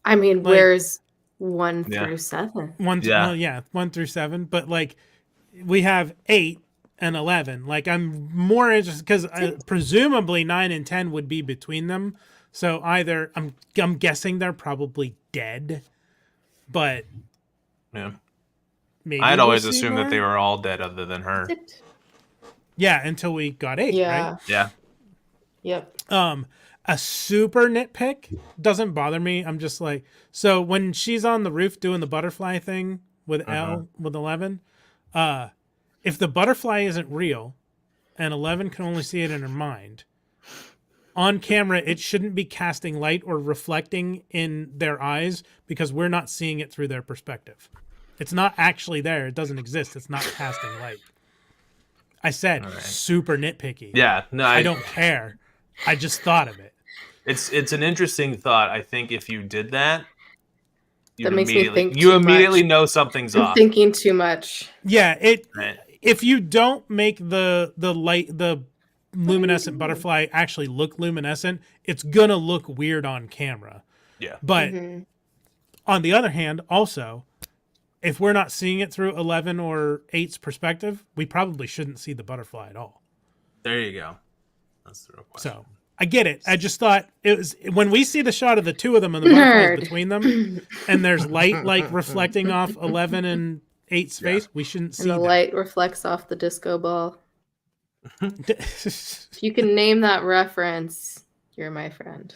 I mean, where's 1 through 7?
1 through 7. But we have 8 and 11. I'm more interested because presumably 9 and 10 would be between them. So either I'm guessing they're probably dead, but maybe
I'd always assumed that they were all dead other than her.
Yeah, until we got 8, right?
Yeah.
Yep.
A super nitpick doesn't bother me. I'm just so when she's on the roof doing the butterfly thing with with 11, if the butterfly isn't real and 11 can only see it in her mind, on camera, it shouldn't be casting light or reflecting in their eyes because we're not seeing it through their perspective. It's not actually there. It doesn't exist. It's not casting light. I said super nitpicky.
Yeah, no,
I don't care. I just thought of it.
It's an interesting thought. I think if you did that
makes me think
you immediately know something's off.
Thinking too much.
Yeah, if you don't make the luminescent butterfly actually look luminescent, it's gonna look weird on camera.
Yeah.
But on the other hand, also, if we're not seeing it through 11 or 8's perspective, we probably shouldn't see the butterfly at all.
There you go. That's the real question.
So I get it. I just thought it was when we see the shot of the two of them and the butterflies between them, and there's light reflecting off 11 and 8's face, we shouldn't see
and the light reflects off the disco ball. If you can name that reference, you're my friend.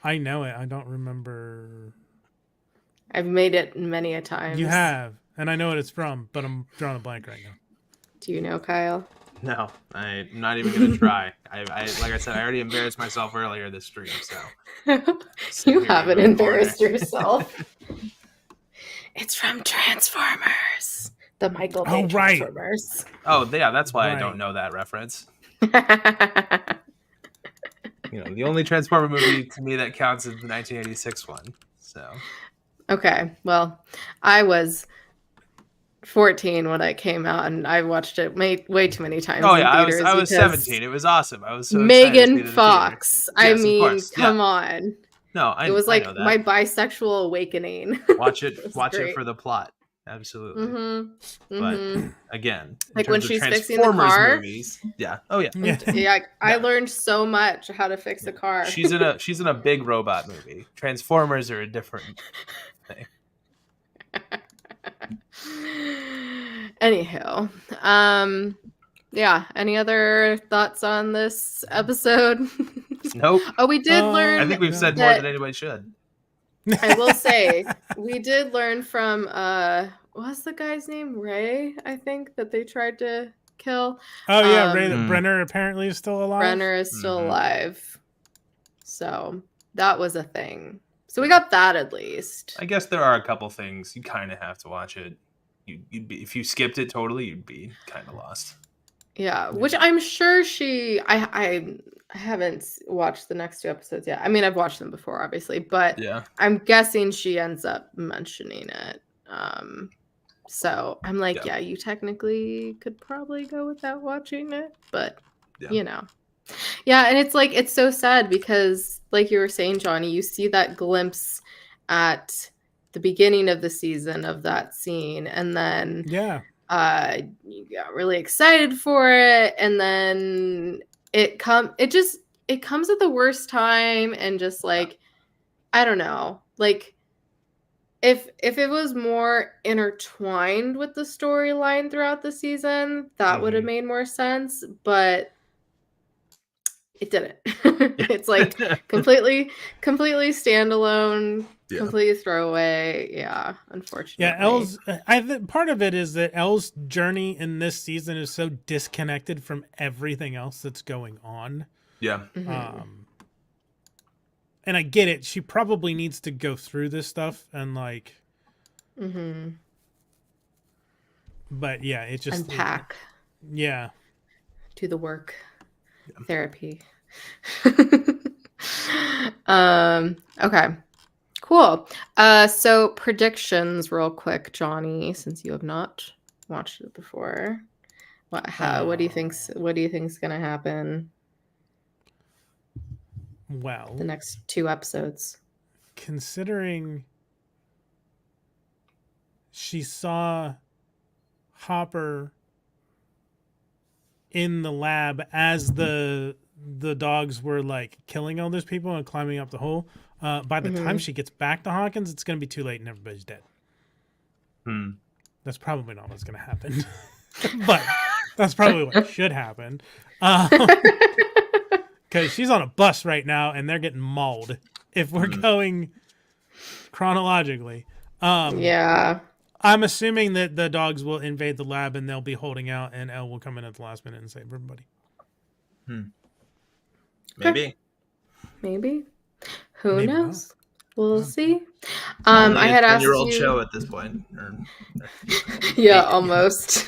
I know it. I don't remember.
I've made it many a time.
You have, and I know what it's from, but I'm drawing a blank right now.
Do you know, Kyle?
No, I'm not even gonna try. I like I said, I already embarrassed myself earlier this stream, so
you haven't embarrassed yourself. It's from Transformers, the Michael Bay Transformers.
Oh, yeah, that's why I don't know that reference. The only Transformer movie to me that counts is the 1986 one. So.
Okay, well, I was 14 when it came out, and I watched it way too many times.
Oh yeah, I was 17. It was awesome. I was so
Megan Fox.
Yes,
I mean, come on.
No,
it was like my bisexual awakening.
Watch it for the plot. Absolutely. But again,
like when she's fixing the car.
Movies, yeah. Oh yeah.
I learned so much how to fix a car.
She's in a big robot movie. Transformers are a different thing.
Anywho, yeah. Any other thoughts on this episode?
Nope.
Oh, we did learn.
I think we've said more than anybody should.
I will say we did learn from what's the guy's name? Ray, I think, that they tried to kill.
Oh yeah, Ray. Brenner apparently is still alive.
Brenner is still alive. So that was a thing. So we got that at least.
I guess there are a couple things you kind of have to watch it. You'd be, if you skipped it totally, you'd be kind of lost.
Yeah, which I'm sure I haven't watched the next 2 episodes yet. I mean, I've watched them before, obviously, but I'm guessing she ends up mentioning it. So I'm like, yeah, you technically could probably go without watching it, but Yeah, and it's like, it's so sad because, like you were saying, Johnny, you see that glimpse at the beginning of the season of that scene, and then you got really excited for it, and then it comes at the worst time, and just like, I don't know, like if it was more intertwined with the storyline throughout the season, that would have made more sense, but it didn't. It's like completely standalone, completely throwaway. Yeah, unfortunately.
Yeah, Elle's. Part of it is that Elle's journey in this season is so disconnected from everything else that's going on.
Yeah.
And I get it. She probably needs to go through this stuff and like. But yeah, it just
unpack.
Yeah.
Do the work.
Yeah.
Therapy. Okay. Cool. So predictions real quick, Johnny, since you have not watched it before. What do you think's gonna happen?
Well,
the next 2 episodes.
Considering she saw Hopper in the lab as the dogs were like killing all those people and climbing up the hole. By the time she gets back to Hawkins, it's going to be too late and everybody's dead. That's probably not what's going to happen. But that's probably what should happen. Because she's on a bus right now and they're getting mauled. If we're going chronologically.
Yeah.
I'm assuming that the dogs will invade the lab and they'll be holding out and Elle will come in at the last minute and save everybody.
Maybe. Who
Maybe
knows?
not.
We'll see.
Only
I had
a
asked
10-year-old
you...
show at this point.
Yeah, almost.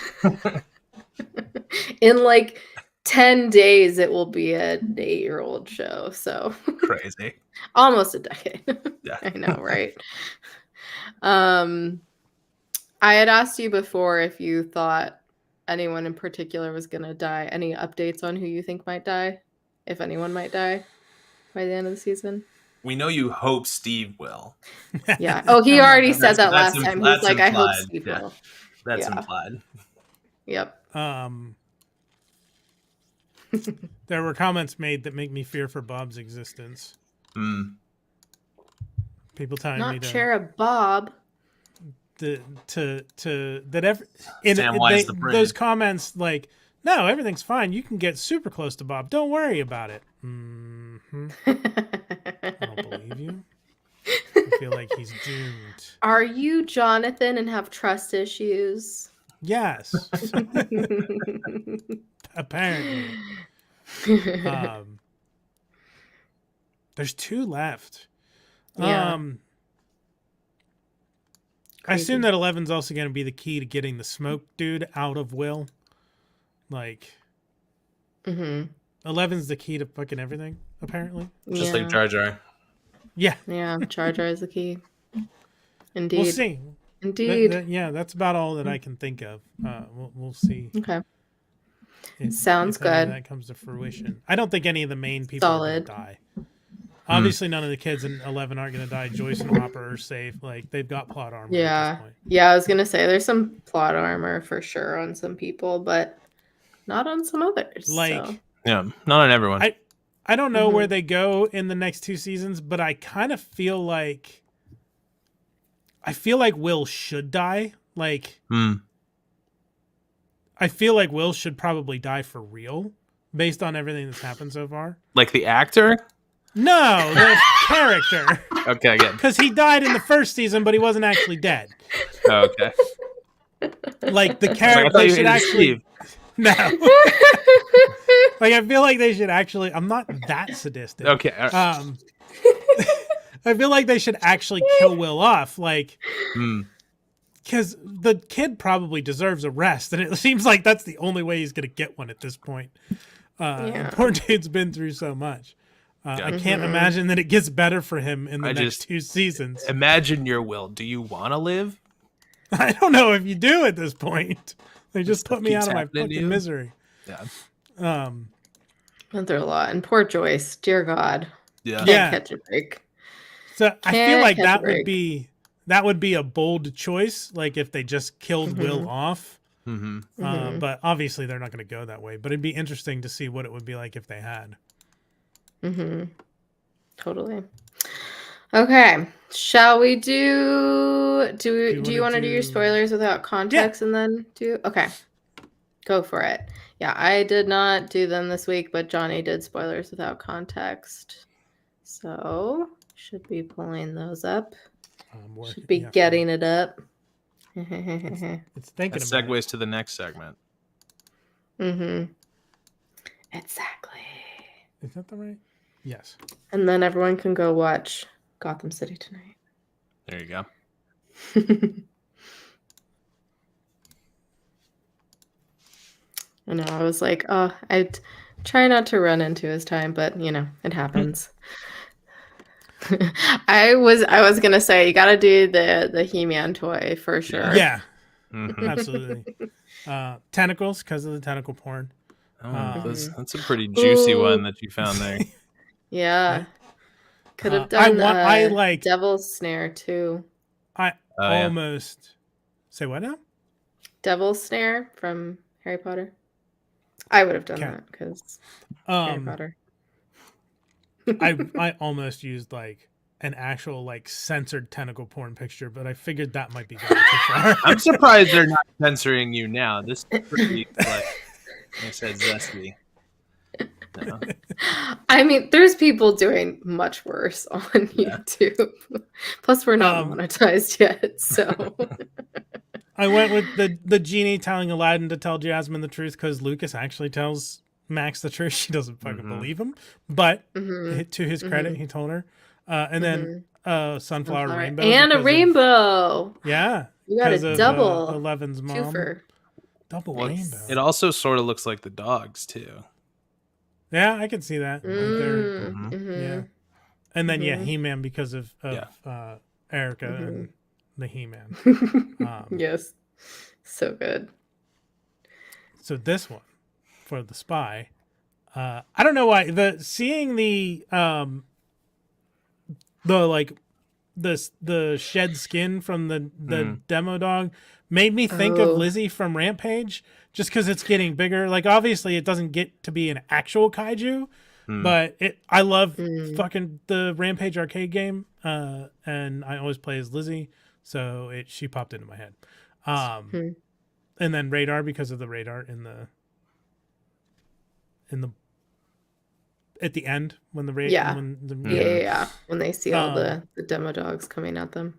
In like 10 days, it will be an 8-year-old show. So
crazy.
Almost a decade.
Yeah.
I know, right? I had asked you before if you thought anyone in particular was going to die. Any updates on who you think might die? If anyone might die by the end of the season?
We know you hope Steve will.
Yeah. Oh, he already said that last time. He's like, I hope Steve will.
That's implied.
Yep.
There were comments made that make me fear for Bob's existence. People telling me
not Sheriff Bob.
Those comments like, no, everything's fine. You can get super close to Bob. Don't worry about it. I don't believe you. I feel like he's doomed.
Are you Jonathan and have trust issues?
Yes. Apparently. There's 2 left.
Yeah.
I assume that 11's also going to be the key to getting the smoke dude out of Will. Like, 11's the key to fucking everything, apparently.
Just like Jar Jar.
Yeah.
Yeah, Jar Jar is the key. Indeed.
We'll see.
Indeed.
That's about all that I can think of. We'll see.
Okay.
Sounds
good.
That comes to fruition. I don't think any of the main people are going to die. Obviously, none of the kids in 11 aren't going to die. Joyce and Hopper are safe. Like, they've got plot armor.
Yeah.
At this point.
Yeah, I was going to say there's some plot armor for sure on some people, but not on some others.
Yeah, not on everyone.
I don't know where they go in the next 2 seasons, but I kind of feel like Will should die. Like, I feel like Will should probably die for real based on everything that's happened so far.
Like the actor?
No, the character.
Okay, good.
Because he died in the first season, but he wasn't actually dead.
Oh, okay.
Like the character should actually. No. Like I feel like they should actually. I'm not that sadistic.
Okay.
I feel like they should actually kill Will off. Like. Because the kid probably deserves a rest, and it seems like that's the only way he's going to get one at this point. Poor dude's been through so much. I can't imagine that it gets better for him in the next 2 seasons.
Imagine your Will. Do you want to live?
I don't know if you do at this point. They just put me out of my fucking misery.
Yeah.
Went through a lot. And poor Joyce. Dear God.
Yeah.
Can't catch a break.
So I feel like that would be a bold choice. Like if they just killed Will off. But obviously they're not going to go that way. But it'd be interesting to see what it would be like if they had.
Totally. Okay. Shall we do you want to do your spoilers without context and then do? Okay. Go for it. Yeah, I did not do them this week, but Johnny did spoilers without context. So should be pulling those up. Should be getting it up.
It's thinking
that
about
segues
it.
to the next segment.
Mm-hmm. Exactly.
Is that the right? Yes.
And then everyone can go watch Gotham City tonight.
There you go.
I know. I was like, oh, I'd try not to run into his time, but you know, it happens. I was gonna say you gotta do the He-Man toy for sure.
Yeah.
Mhm.
Absolutely. Tentacles, because of the tentacle porn.
That's a pretty juicy one that you found there.
Yeah. Could have done
I like
Devil's Snare too.
Almost say what now?
Devil's Snare from Harry Potter. I would have done that because Harry Potter.
I almost used like an actual like censored tentacle porn picture, but I figured that might be going too far.
I'm surprised they're not censoring you now. This is pretty like I said, zesty. No.
I mean, there's people doing much worse on YouTube. Plus, we're not monetized yet, so.
I went with the genie telling Aladdin to tell Jasmine the truth because Lucas actually tells Max the truth. She doesn't fucking believe him, but to his credit, he told her. And then sunflower rainbow
and a rainbow.
Yeah,
you got a double.
11's mom.
Twofer.
Double rainbow.
It also sort of looks like the dogs too.
Yeah, I can see that. Yeah, and then He-Man because of Erica and the He-Man.
Yes, so good.
So this one for the spy, I don't know why seeing the shed skin from the demo dog made me think of Lizzie from Rampage, just because it's getting bigger. Like obviously it doesn't get to be an actual kaiju, but I love fucking the Rampage arcade game, and I always play as Lizzie, so she popped into my head. And then radar because of the radar in the at the end when the radar
when they see all the demo dogs coming at them.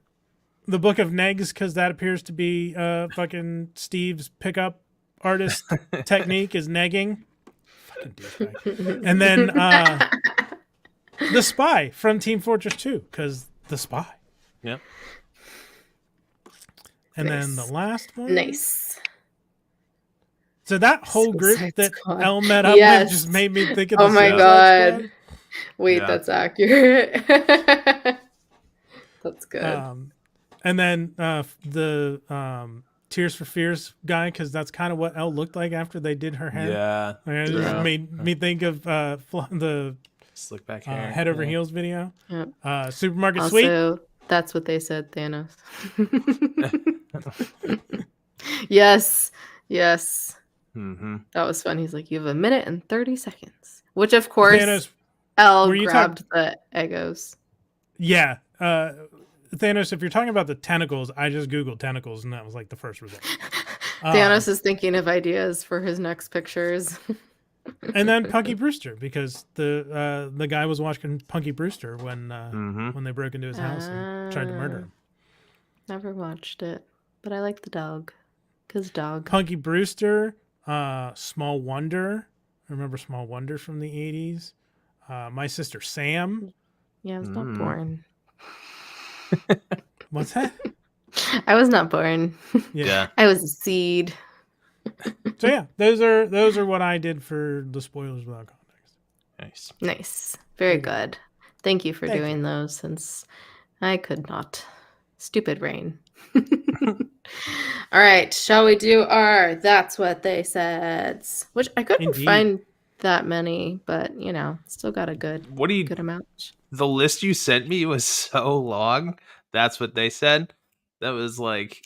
The Book of Negs because that appears to be fucking Steve's pickup artist technique is negging. Fucking douchebag. And then the Spy from Team Fortress 2 because the Spy.
Yep.
And then the last one.
Nice.
So that whole group that Elle met up with just made me think of the
my god. Wait, that's accurate. That's good.
And then the Tears for Fears guy, because that's kind of what Elle looked like after they did her hair.
Yeah.
It just made me think of the
slick back hair.
Head over heels video.
Yep.
Supermarket
also,
Sweep.
That's what they said, Thanos. Yes. That was fun. He's like, you have 1 minute and 30 seconds. Which, of course,
Thanos,
Elle grabbed the Eggos.
Yeah. Thanos, if you're talking about the tentacles, I just Googled tentacles, and that was like the first result.
Thanos is thinking of ideas for his next pictures.
And then Punky Brewster, because the guy was watching Punky Brewster when they broke into his house and tried to murder him.
Never watched it, but I like the dog. Because dog.
Punky Brewster, Small Wonder. Remember Small Wonder from the 80s? My Sister Sam.
Yeah, I was not born.
What's that?
I was not born.
Yeah.
I was a seed.
So yeah, those are what I did for the spoilers without context.
Nice. Very good. Thank you for doing those, since I could not. Stupid rain. All right, shall we do our That's What They Said? Which I couldn't find that many, but still got a good amount.
The list you sent me was so long. That's what they said. That was like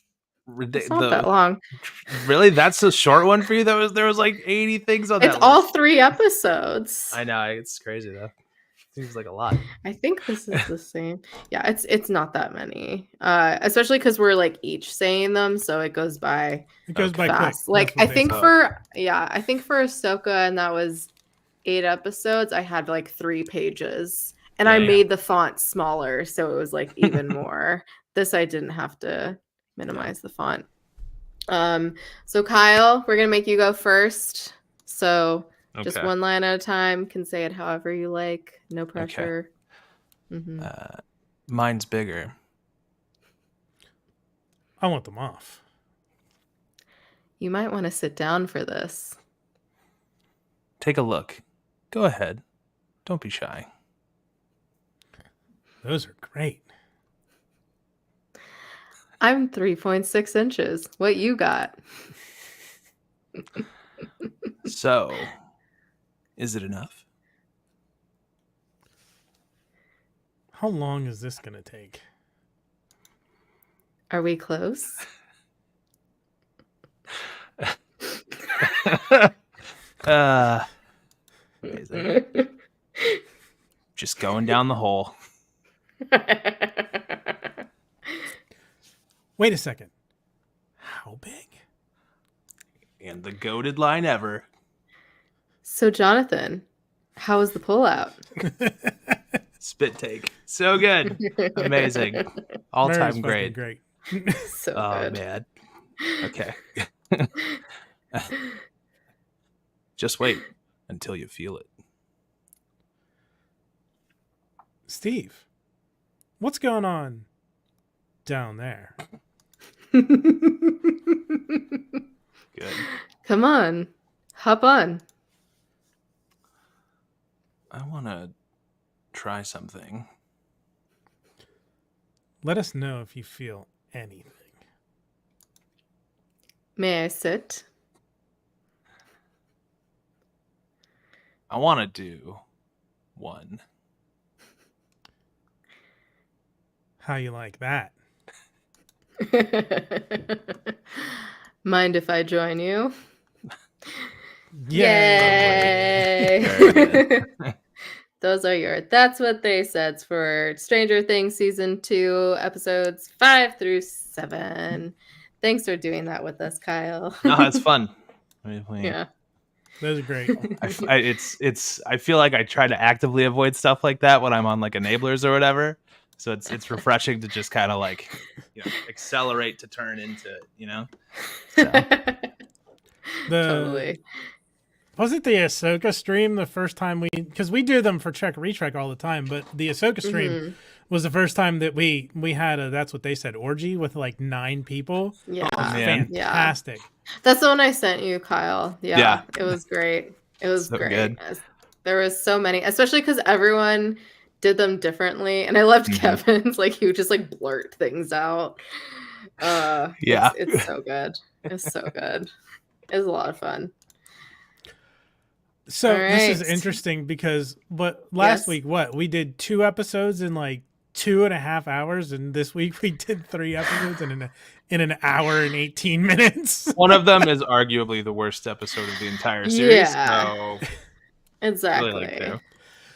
it's not that long.
Really? That's a short one for you? There was like 80 things on that.
It's all 3 episodes.
I know, it's crazy though. Seems like a lot.
I think this is the same. Yeah, it's not that many. Especially because we're like each saying them, so it goes by
It goes by
fast.
quick.
Like
That's what
I
they
think
say.
I think for Ahsoka, and that was 8 episodes, I had like 3 pages. And I
Damn.
made the font smaller, so it was like even more. This I didn't have to minimize the font. So Kyle, we're gonna make you go first. So just
Okay.
one line at a time. Can say it however you like. No pressure. Mhm.
Mine's bigger.
I want them off.
You might want to sit down for this.
Take a look. Go ahead. Don't be shy.
Those are great.
I'm 3.6 inches. What you got?
So, is it enough?
How long is this going to take?
Are we close?
Amazing. Just going down the hole.
Wait a second. How big?
And the goated line ever.
So Jonathan, how was the pullout?
Spit take. So good. Amazing. All
Mary's
time
fucking
great.
So
Oh
good.
man. Okay. Just wait until you feel it.
Steve, what's going on down there?
Good.
Come on. Hop on.
I want to try something.
Let us know if you feel anything.
May I sit?
I want to do one.
How you like that?
Mind if I join you?
Yay!
Yay! Those are your That's What They Said for Stranger Things Season 2, episodes 5 through 7. Thanks for doing that with us, Kyle.
No, it's fun.
Yeah.
Those are great.
I feel like I try to actively avoid stuff like that when I'm on like enablers or whatever. So it's refreshing to just kind of like, accelerate to turn into, So.
Totally.
Was it the Ahsoka stream the first time because we do them for Check Retrek all the time, but the Ahsoka stream was the first time that we had a That's What They Said orgy with like 9 people.
Yeah.
It was fantastic.
Yeah. That's the one I sent you, Kyle. Yeah. It was great. It was
So
great.
good.
There was so many, especially because everyone did them differently. And I loved Kevin's, like he would just like blurt things out. It's so good. It's so good. It was a lot of fun.
So this is interesting because last week we did 2 episodes in like 2.5 hours, and this week we did 3 episodes in an hour and 18 minutes.
One of them is arguably the worst episode of the entire series.
Yeah.
So
exactly.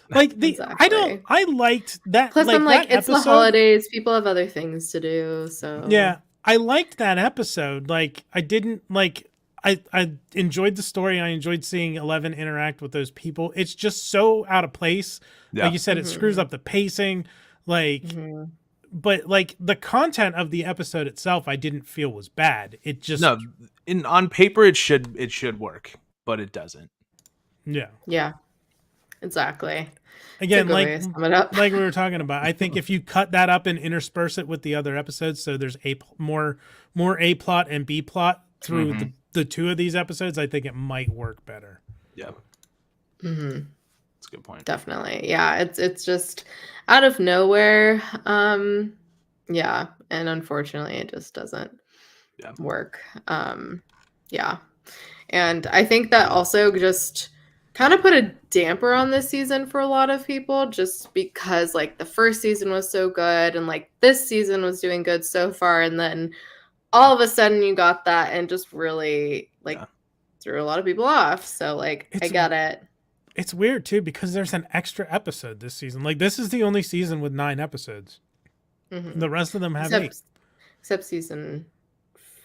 Really I liked that.
Plus, I'm like, it's
episode.
The holidays. People have other things to do. So
yeah, I liked that episode. Like, I didn't like. I enjoyed the story. I enjoyed seeing 11 interact with those people. It's just so out of place. Yeah. Like you said, it screws up the pacing. Like, but like the content of the episode itself, I didn't feel was bad. It just
on paper it should work, but it doesn't.
Yeah.
Yeah. Exactly.
Again, like we were talking about, I think if you cut that up and intersperse it with the other episodes, so there's more A plot and B plot through the 2 of these episodes, I think it might work better.
Yeah. That's a good point.
Definitely. Yeah. It's just out of nowhere. Yeah. And unfortunately it just doesn't work. Yeah. And I think that also just kind of put a damper on this season for a lot of people, just because like the first season was so good and like this season was doing good so far, and then all of a sudden you got that and just really like threw a lot of people off. So like I get it.
It's weird too because there's an extra episode this season. Like this is the only season with 9 episodes.
Mm-hmm.
The rest of them have 8.
Except season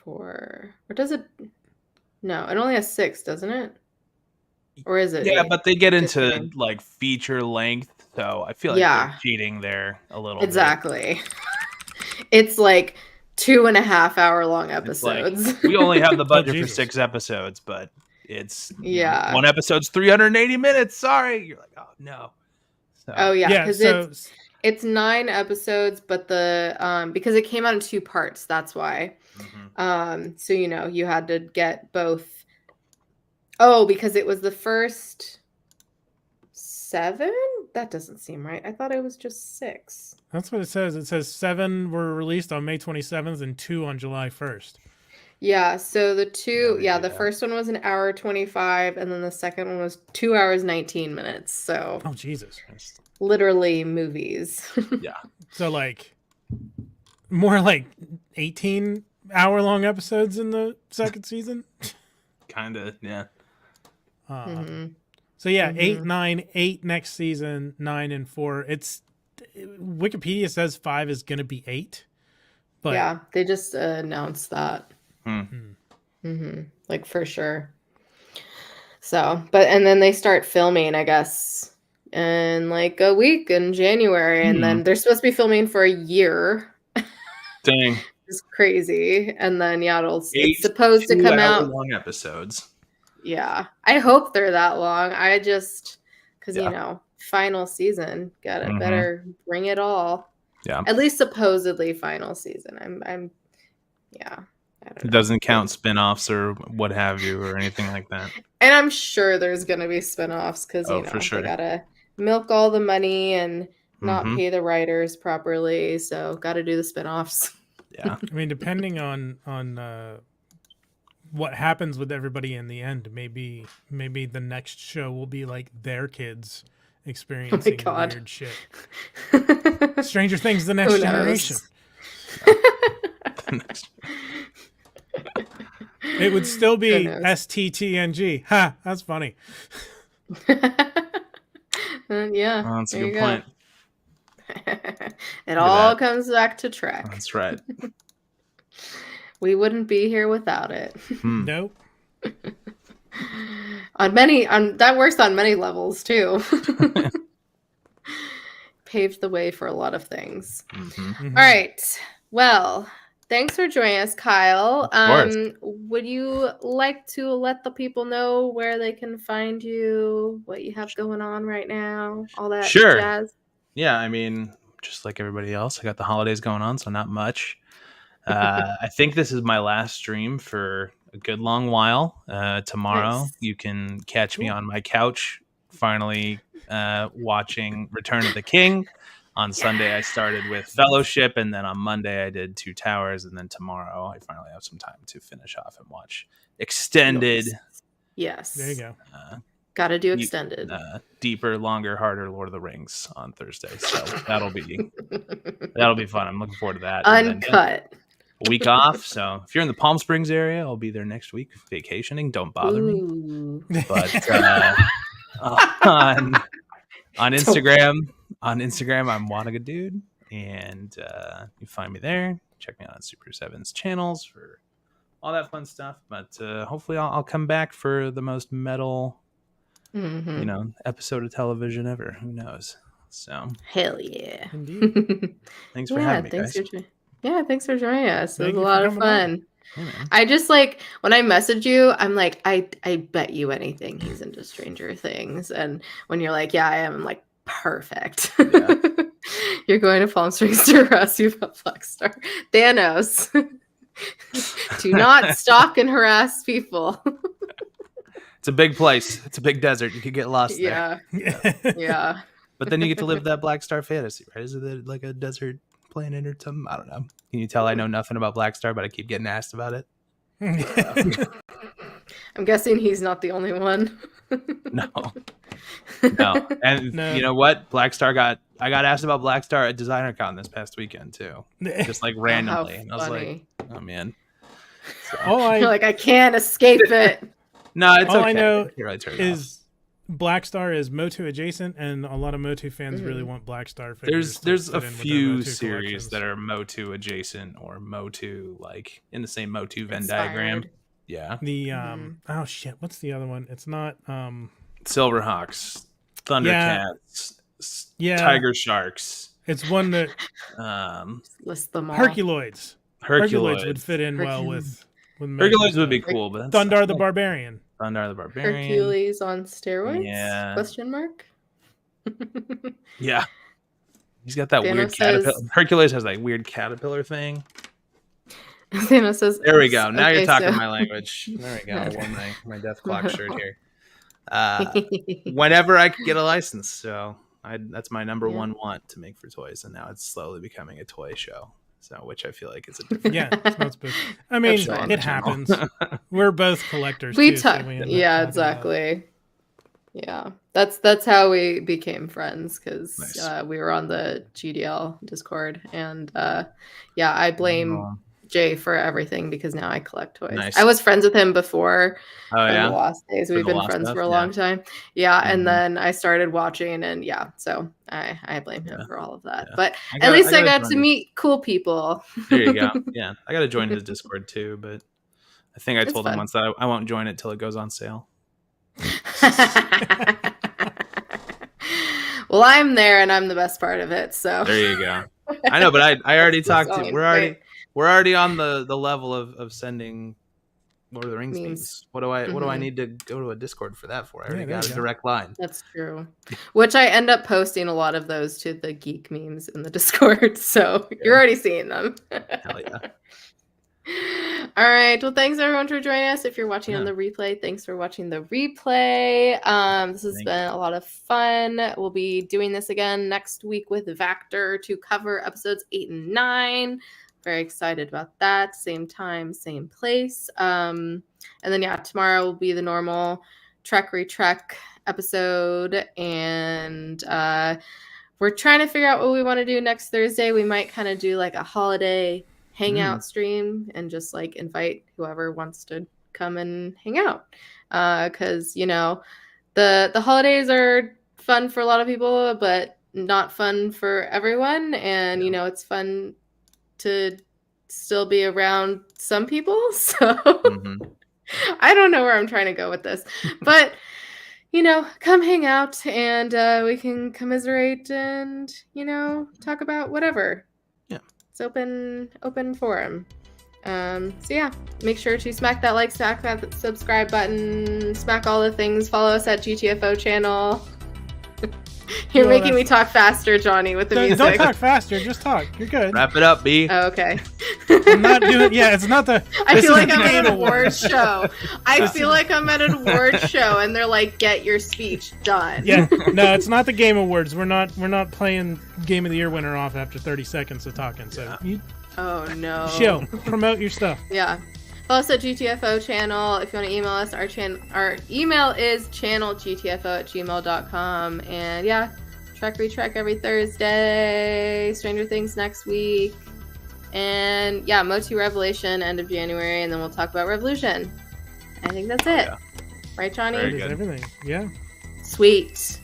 4. Or does it? No, it only has 6, doesn't it? Or is it?
Yeah,
8?
but they get into like feature length, so I feel like they're cheating there a little
bit. It's like 2.5 hour long episodes.
Like, we only have the budget for 6 episodes, but it's one episode's 380 minutes. Sorry, you're like, oh no. So.
Oh yeah, because it's 9 episodes, but the because it came out in 2 parts, that's why. Mm-hmm. So you had to get both. Oh, because it was the first 7? That doesn't seem right. I thought it was just 6.
That's what it says. It says 7 were released on May 27th and 2 on July 1st.
Yeah, so the 2, the first one was 1:25, and then the second one was 2 hours 19 minutes. So
oh Jesus,
literally movies.
Yeah.
So like more like 18-hour-long episodes in the second season.
Kind of, yeah.
So yeah, 8, 9, 8 next season, 9 and 4. It's Wikipedia says 5 is going to be 8. But
yeah, they just announced that. Like for sure. So, and then they start filming, I guess, in like a week in January, and then they're supposed to be filming for a year.
Dang.
It's crazy. And then it's supposed to come out
long episodes.
Yeah, I hope they're that long. I just because final season, better bring it all.
Yeah,
at least supposedly final season. I'm yeah. I don't know.
It doesn't count spin-offs or what have you or anything like that.
And I'm sure there's gonna be spin-offs because
for sure.
they gotta milk all the money and not pay the writers properly, so gotta do the spin-offs.
Yeah,
I mean, depending on what happens with everybody in the end, maybe the next show will be like their kids experiencing weird shit. Stranger Things: The Next Generation. It would still be STTNG. Ha, that's funny.
Yeah,
that's a good point.
It all comes back to Trek.
That's right.
We wouldn't be here without it.
Nope.
That works on many levels too. Paved the way for a lot of things. All right. Well, thanks for joining us, Kyle. Would you like to let the people know where they can find you, what you have going on right now, all that jazz?
Yeah, I mean, just like everybody else, I got the holidays going on, so not much. I think this is my last stream for a good long while. Tomorrow, you can catch me on my couch, finally watching Return of the King. On Sunday, I started with Fellowship, and then on Monday, I did Two Towers, and then tomorrow, I finally have some time to finish off and watch Extended.
Yes.
There you go.
Got to do Extended.
Deeper, longer, harder Lord of the Rings on Thursday. So that'll be fun. I'm looking forward to that.
Uncut.
A week off. So if you're in the Palm Springs area, I'll be there next week vacationing. Don't bother me. But on Instagram, I'm Wlodyga Dude, and you find me there. Check me out on Super 7's channels for all that fun stuff. But hopefully I'll come back for the most metal episode of television ever. Who knows? So
hell yeah.
Indeed.
Thanks for having me, guys.
Thanks for joining us. It was a lot of fun. I just when I message you, I'm like, I bet you anything he's into Stranger Things. And when you're like, yeah, I am, I'm like, perfect. Yeah. You're going to Palm Springs to harass you about Blackstar. Thanos. Do not stalk and harass people.
It's a big place. It's a big desert. You could get lost there.
Yeah.
But then you get to live that Blackstar fantasy, right? Is it like a desert planet or something? I don't know. Can you tell I know nothing about Blackstar, but I keep getting asked about it?
I'm guessing he's not the only one.
No. And you know what? I got asked about Blackstar at DesignerCon this past weekend too. Just like randomly. And I was like, oh man. So.
You're like, I can't escape it.
No, it's
all
okay.
I know is Black Star is Motu adjacent, and a lot of Motu fans really want Black Star figures.
There's
to
a
fit in with their
few
Motu
series
collections.
that are Motu adjacent or Motu like in the same Motu Venn
Inspired.
diagram. Yeah.
The oh shit, what's the other one? It's not
Silverhawks, Thundercats,
Yeah.
Tiger Sharks.
It's one that
List them all.
Herculoids.
Herculoids
would fit in well with
Herculoids would be cool, but that's
Thundar the Barbarian.
Thundar the Barbarian.
Hercules on steroids?
Yeah.
Question mark?
Yeah. He's got that
Thanos
weird caterpillar. Hercules has that weird caterpillar thing.
Thanos says,
There we go. Now
okay,
you're talking
so-
my language. There we go. I wore my Death Clock shirt here. Whenever I could get a license, so that's my number one want to make for toys, and now it's slowly becoming a toy show. So, which I feel like is a different.
Yeah, it's not supposed. I mean,
That's on
it
the channel.
happens. We're both collectors.
We
too, so
talk.
we end up
Yeah,
talking
exactly. Yeah, that's how we became friends because
Nice.
we were on the GDL Discord, and yeah, I blame Jay for everything because now I collect toys.
Nice.
I was friends with him before.
Oh
from
yeah.
the Lost Days.
For
We've
the
been
Lost
friends
stuff,
for a
yeah.
long time. Yeah,
Mhm.
and then I started watching, and yeah, so I blame him for all of that.
Yeah.
But
I
at
gotta-
least
I
I
gotta
got to
join-
meet cool people.
There you go. Yeah, I got to join his Discord too, but I think I
It's
told
fun.
him once that I won't join it till it goes on sale.
Well, I'm there, and I'm the best part of it. So
There you go. I know, but I already talked to.
Selling,
We're already on the level of sending Lord of the Rings
Memes.
memes. What do I
Mhm.
need to go to a Discord for that for? I already
there
got
you
a
go.
direct line.
That's true. Which I end up posting a lot of those to the geek memes in the Discord. So you're already seeing them.
Hell yeah.
All right. Well, thanks everyone for joining us. If you're watching on
Yeah.
the replay, thanks for watching the replay. This has
Thank
been a lot of fun. We'll be doing this again next week with Vactor to cover episodes 8 and 9. Very excited about that. Same time, same place. And then yeah, tomorrow will be the normal Trek Retrek episode, and we're trying to figure out what we want to do next Thursday. We might kind of do like a holiday hangout stream and just like invite whoever wants to come and hang out, because you know the holidays are fun for a lot of people but not fun for everyone, and you know it's fun to still be around some people, so
Mhm.
I don't know where I'm trying to go with this, but you know, come hang out and we can commiserate and you know talk about whatever.
Yeah.
It's open forum. So yeah, make sure to smack that like, smack that subscribe button, smack all the things. Follow us at GTFO channel. You're
Well,
making me talk faster, Johnny, with the
Don't
music.
talk faster. Just talk. You're good.
Wrap it up, B.
Oh, okay.
I'm not doing. Yeah, it's not the.
I
this
feel
is
like I'm
the
at
game
an
award.
award show. I feel like I'm at an award show, and they're like, "Get your speech done."
Yeah, no, it's not the Game Awards. We're not playing Game of the Year winner off after 30 seconds of talking. So you
Oh no.
chill, promote your stuff.
Yeah. Follow us at GTFO channel. If you want to email us, our email is channelgtfo@gmail.com. And yeah, Trek Retrek every Thursday. Stranger Things next week. And yeah, Motu Revelation end of January, and then we'll talk about Revolution. I think that's it.
Yeah.
Right, Johnny?
Very
That is
good.
everything. Yeah.
Sweet.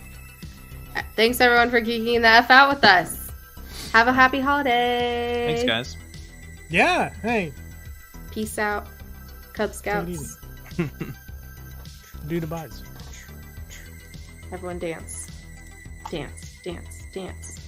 Thanks everyone for geeking the F out with us. Have a happy holiday.
Thanks, guys.
Yeah. Hey,
Peace out, Cub
Take it easy.
Scouts.
do the buys.
Everyone dance. Dance, dance, dance.